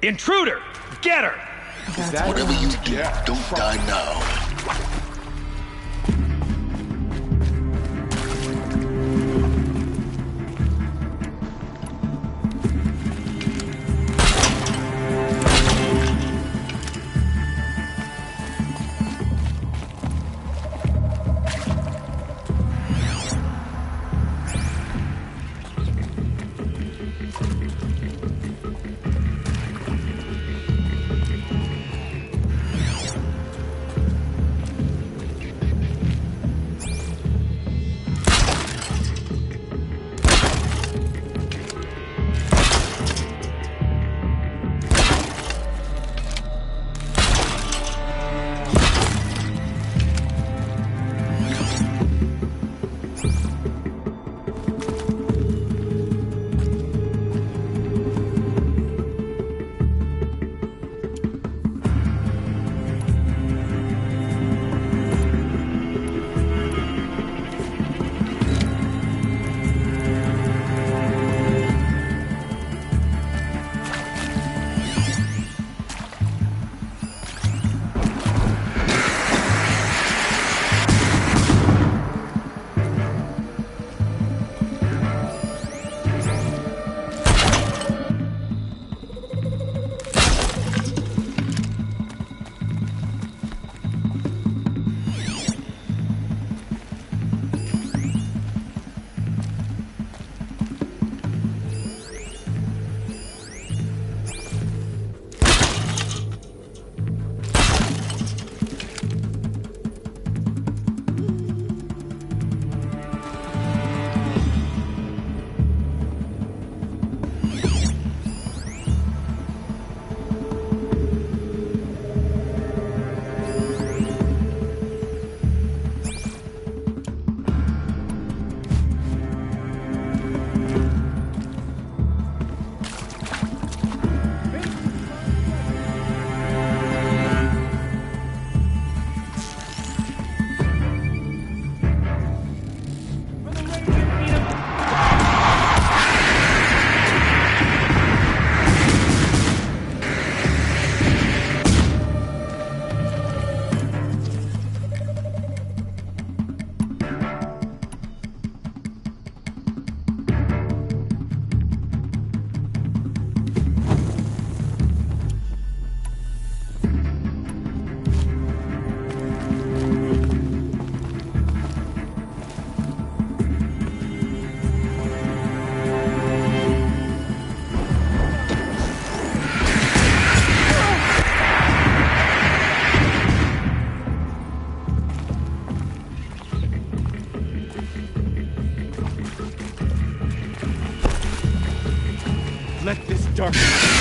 Intruder! Get her! Whatever you do, don't die now. let this darkness...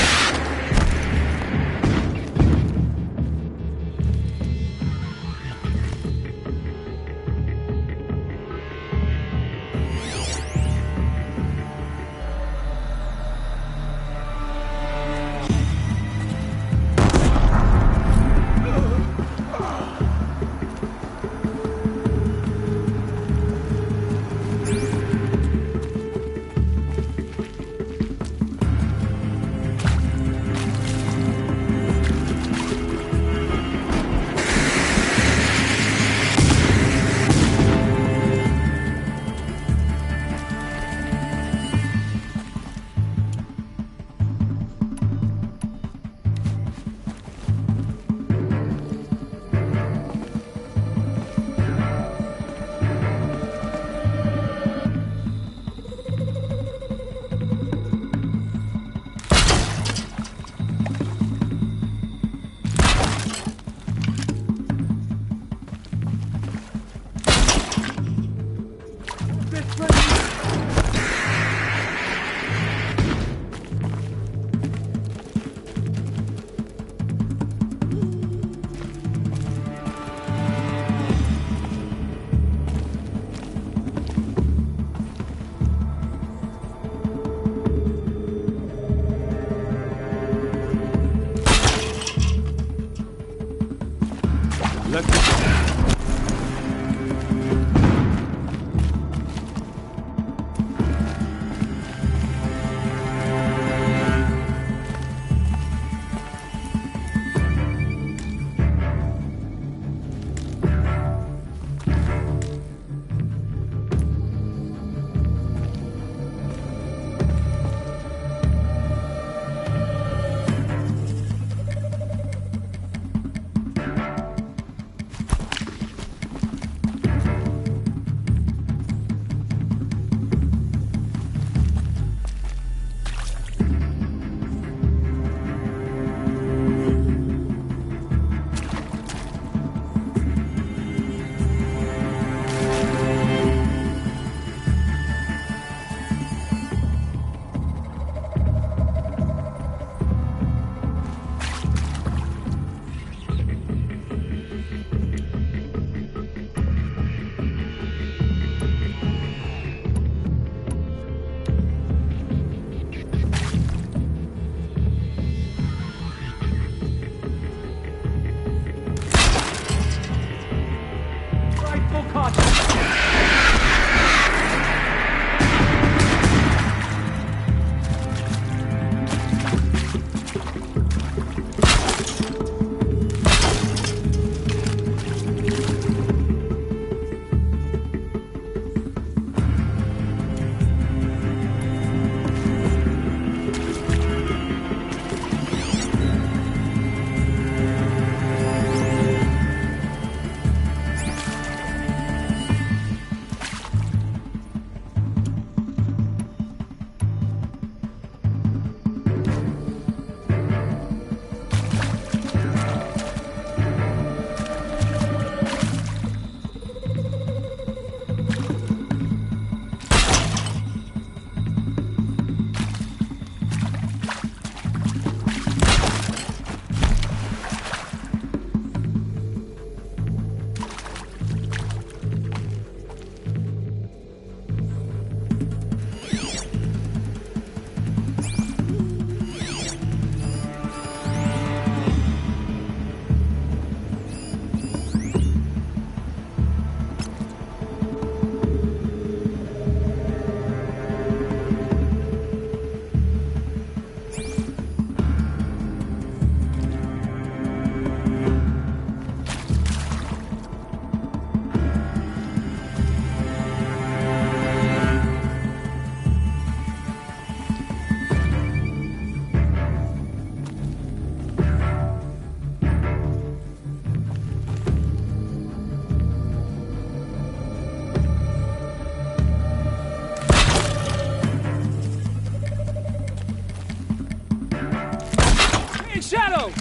Shadow!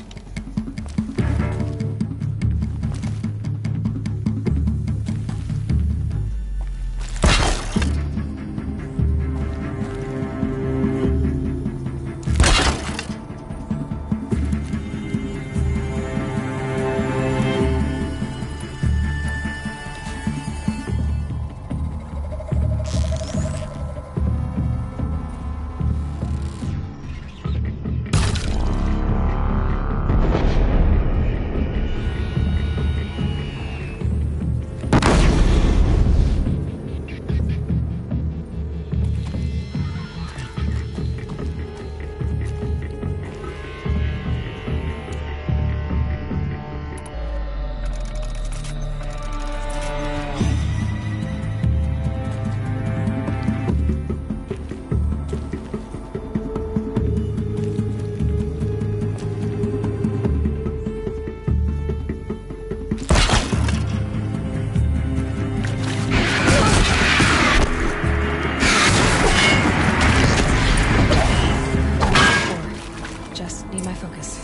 focus.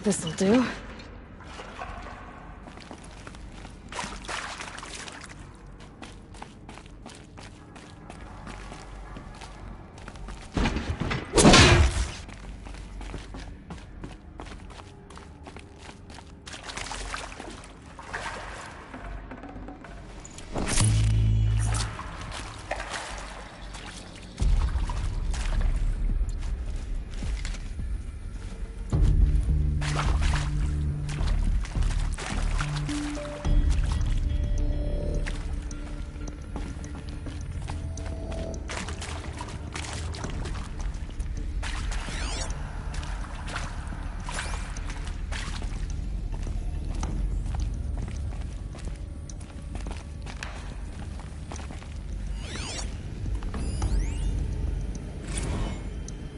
This'll do.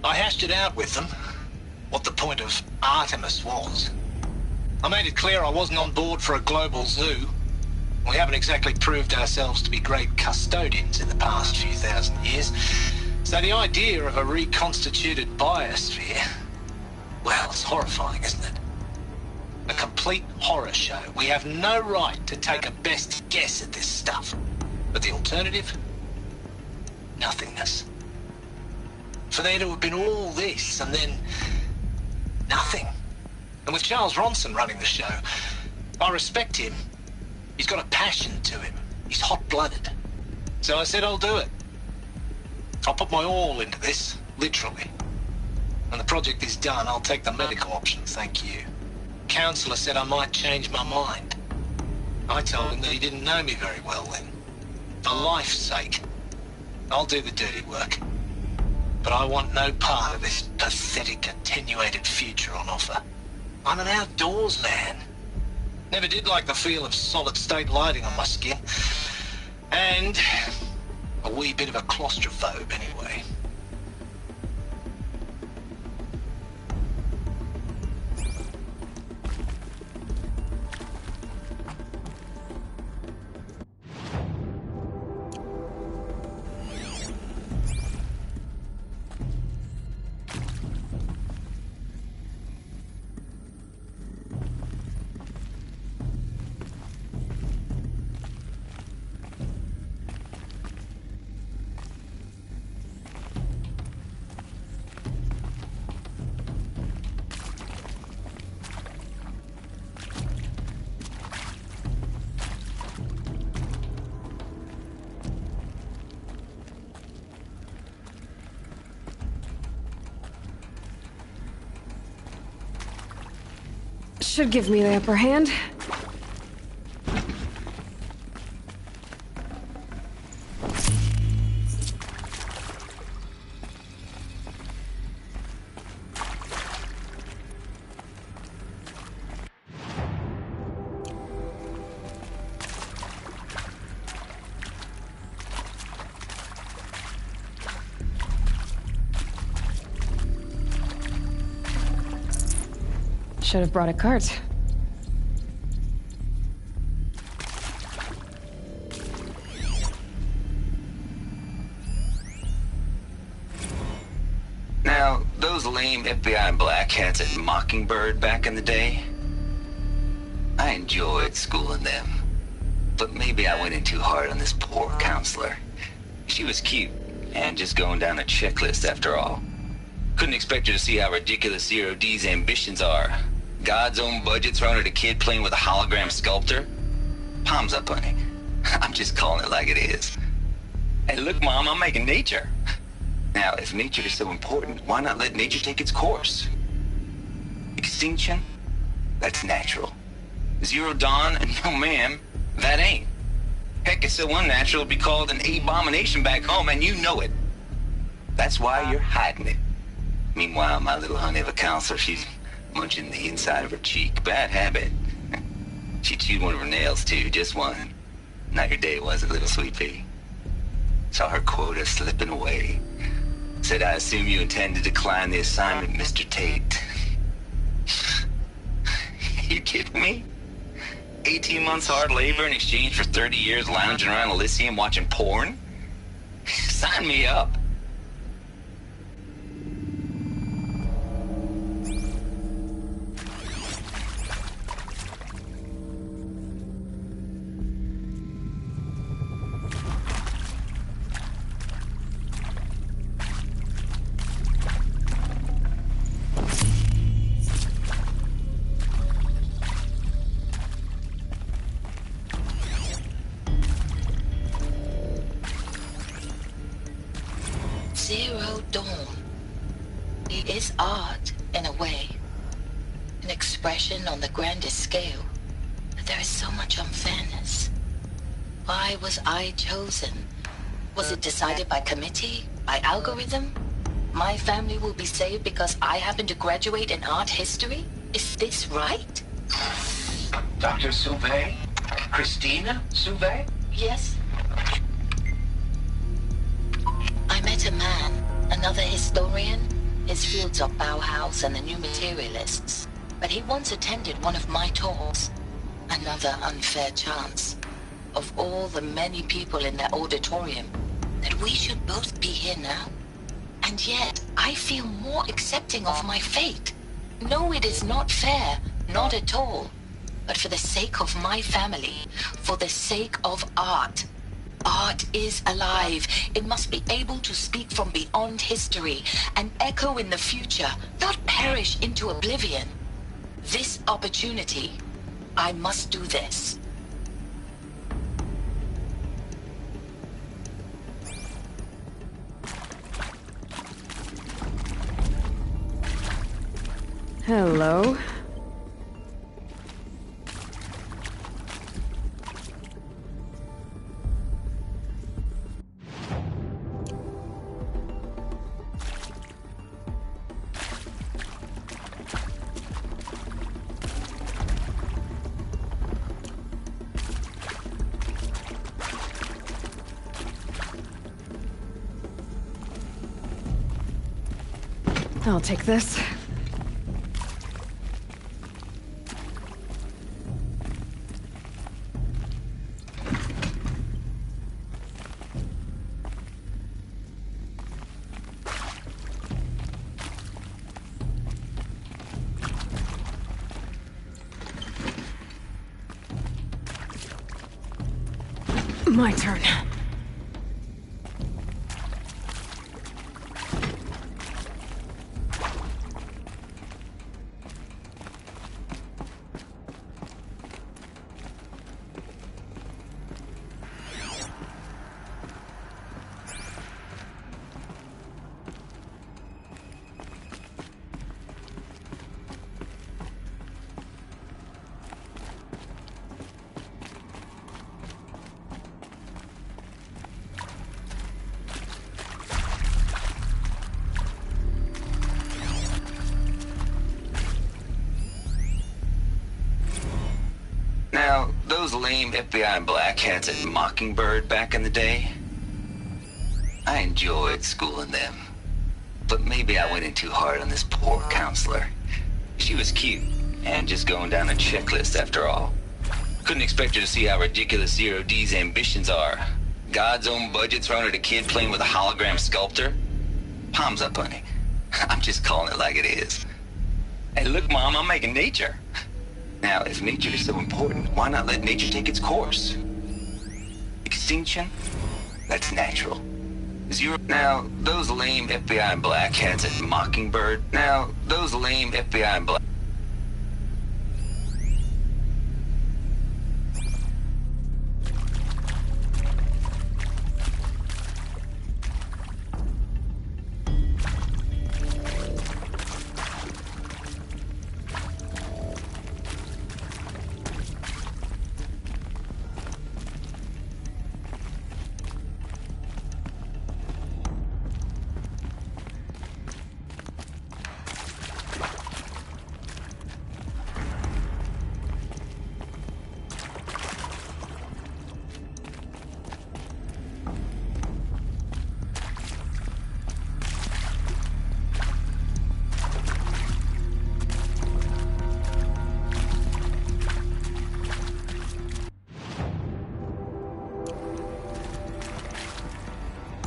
I hashed it out with them, what the point of Artemis was. I made it clear I wasn't on board for a global zoo. We haven't exactly proved ourselves to be great custodians in the past few thousand years. So the idea of a reconstituted biosphere, well, it's horrifying, isn't it? A complete horror show. We have no right to take a best guess at this stuff. But the alternative? Nothingness. For there to have been all this, and then nothing. And with Charles Ronson running the show, I respect him. He's got a passion to him. He's hot-blooded. So I said I'll do it. I'll put my all into this, literally. When the project is done, I'll take the medical option, thank you. Counselor said I might change my mind. I told him that he didn't know me very well then. For life's sake, I'll do the dirty work. But I want no part of this pathetic, attenuated future on offer. I'm an outdoors man. Never did like the feel of solid-state lighting on my skin. And a wee bit of a claustrophobe anyway. Should give me the upper hand. Should have brought a cart. Now, those lame FBI black hats at Mockingbird back in the day, I enjoyed schooling them. But maybe I went in too hard on this poor counselor. She was cute, and just going down a checklist after all. Couldn't expect her to see how ridiculous Zero D's ambitions are. God's own budget thrown at a kid playing with a hologram sculptor? Palms up, honey. I'm just calling it like it is. Hey, look, Mom, I'm making nature. Now, if nature is so important, why not let nature take its course? Extinction? That's natural. Zero Dawn? No, ma'am, that ain't. Heck, it's so unnatural it'd be called an abomination back home, and you know it. That's why you're hiding it. Meanwhile, my little honey of a counselor, she's munching the inside of her cheek. Bad habit. She chewed one of her nails, too, just one. Not your day, was it, little sweet pea? Saw her quota slipping away. Said, I assume you intend to decline the assignment, Mr. Tate. You kidding me? 18 months hard labor in exchange for 30 years lounging around Elysium watching porn? Sign me up. Zero Dawn. It is art, in a way. An expression on the grandest scale. But there is so much unfairness. Why was I chosen? Was it decided by committee? By algorithm? My family will be saved because I happen to graduate in art history? Is this right? Dr. Sauvé? Christina Sauvé? Yes. I met a man, another historian. His fields are Bauhaus and the New Materialists. But he once attended one of my talks. Another unfair chance. Of all the many people in that auditorium, that we should both be here now. And yet, I feel more accepting of my fate. No, it is not fair. Not at all. But for the sake of my family, for the sake of art. Art is alive. It must be able to speak from beyond history and echo in the future, not perish into oblivion. This opportunity, I must do this. Hello. I'll take this. My turn. Now, those lame FBI black hats at Mockingbird back in the day, I enjoyed schooling them. But maybe I went in too hard on this poor counselor. She was cute, and just going down a checklist after all. Couldn't expect her to see how ridiculous Zero D's ambitions are. God's own budget thrown at a kid playing with a hologram sculptor? Palms up, honey. I'm just calling it like it is. Hey, look, Mom, I'm making nature. Now, if nature is so important, why not let nature take its course? Extinction? That's natural. Now, those lame FBI black hats at Mockingbird. Now, those lame FBI black...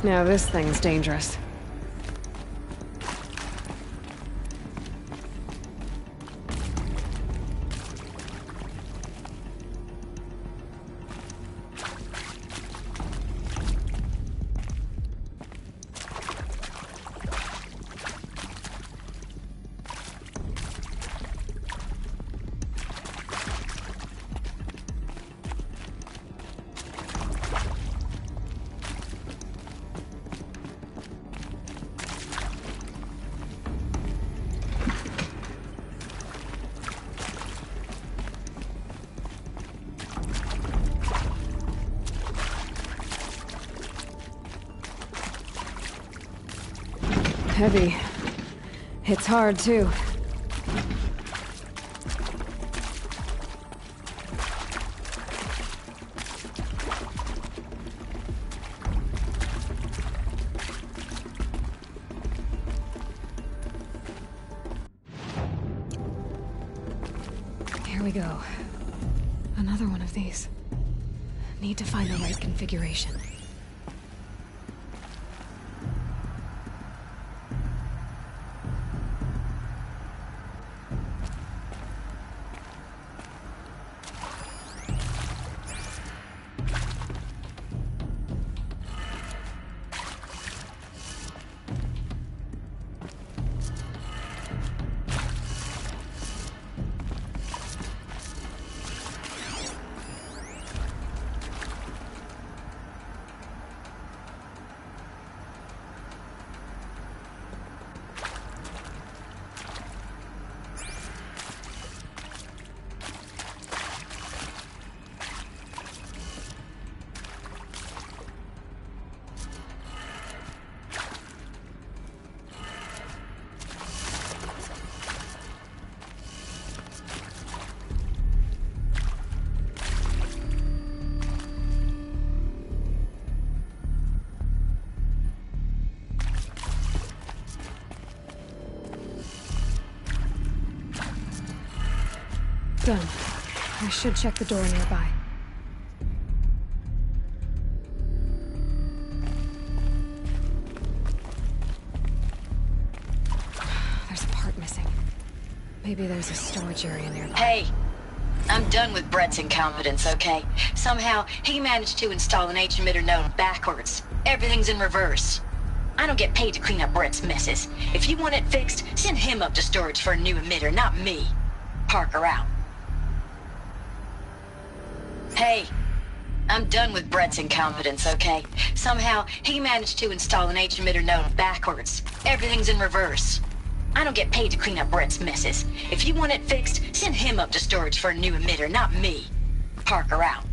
Now this thing's dangerous. Heavy. Hits hard, too. Here we go. Another one of these. Need to find the right configuration. Done. I should check the door nearby. There's a part missing. Maybe there's a storage area nearby. Hey, I'm done with Brett's incompetence, okay? Somehow, he managed to install an H-emitter node backwards. Everything's in reverse. I don't get paid to clean up Brett's messes. If you want it fixed, send him up to storage for a new emitter, not me. Parker out. Hey, I'm done with Brett's incompetence, okay? Somehow, he managed to install an H-emitter node backwards. Everything's in reverse. I don't get paid to clean up Brett's messes. If you want it fixed, send him up to storage for a new emitter, not me. Parker out.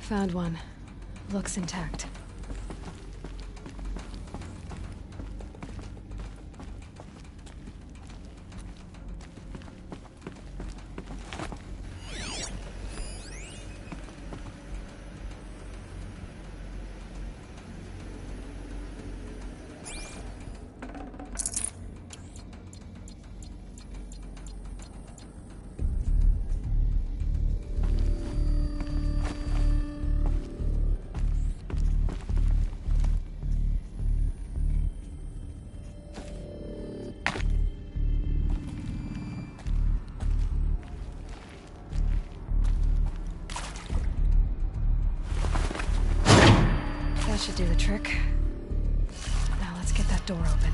Found one. Looks intact. That should do the trick. Now let's get that door open.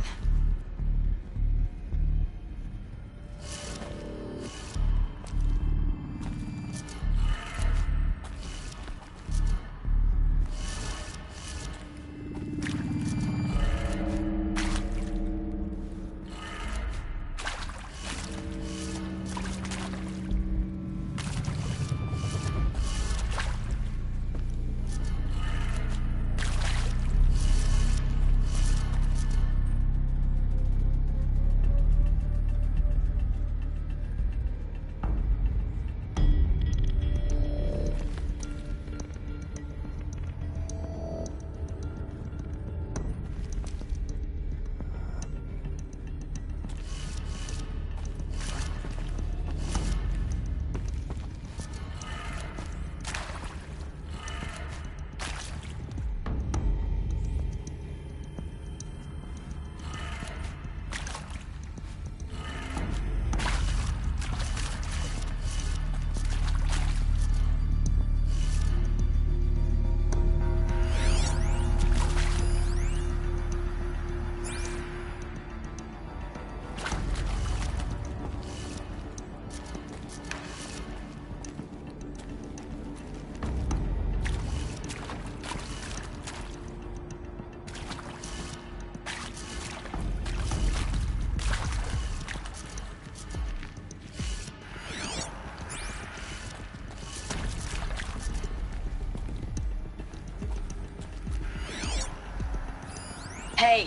Hey,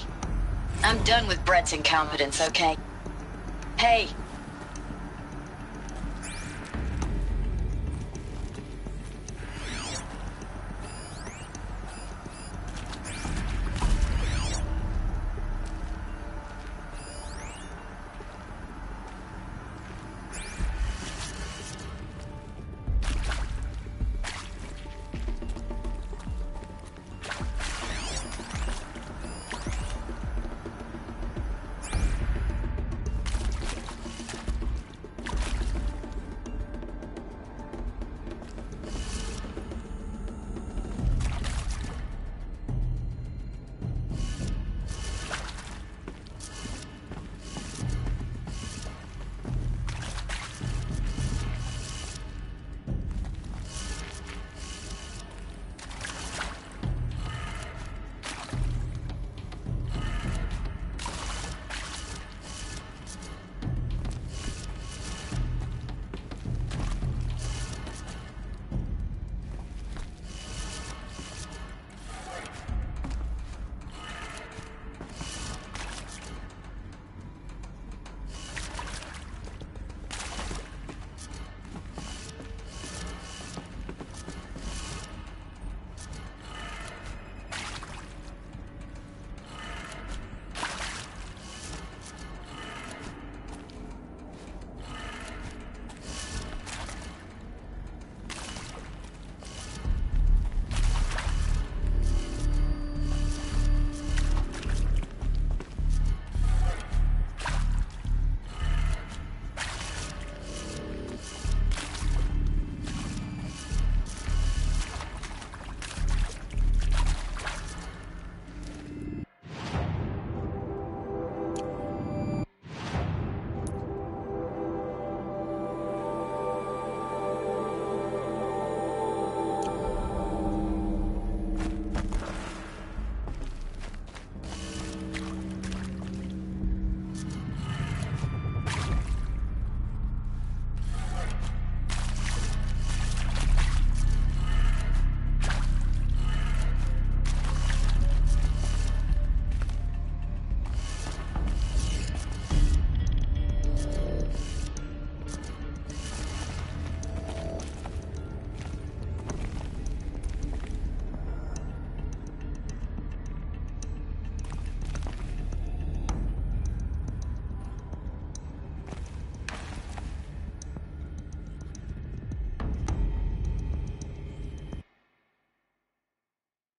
I'm done with Brett's incompetence, okay? Hey,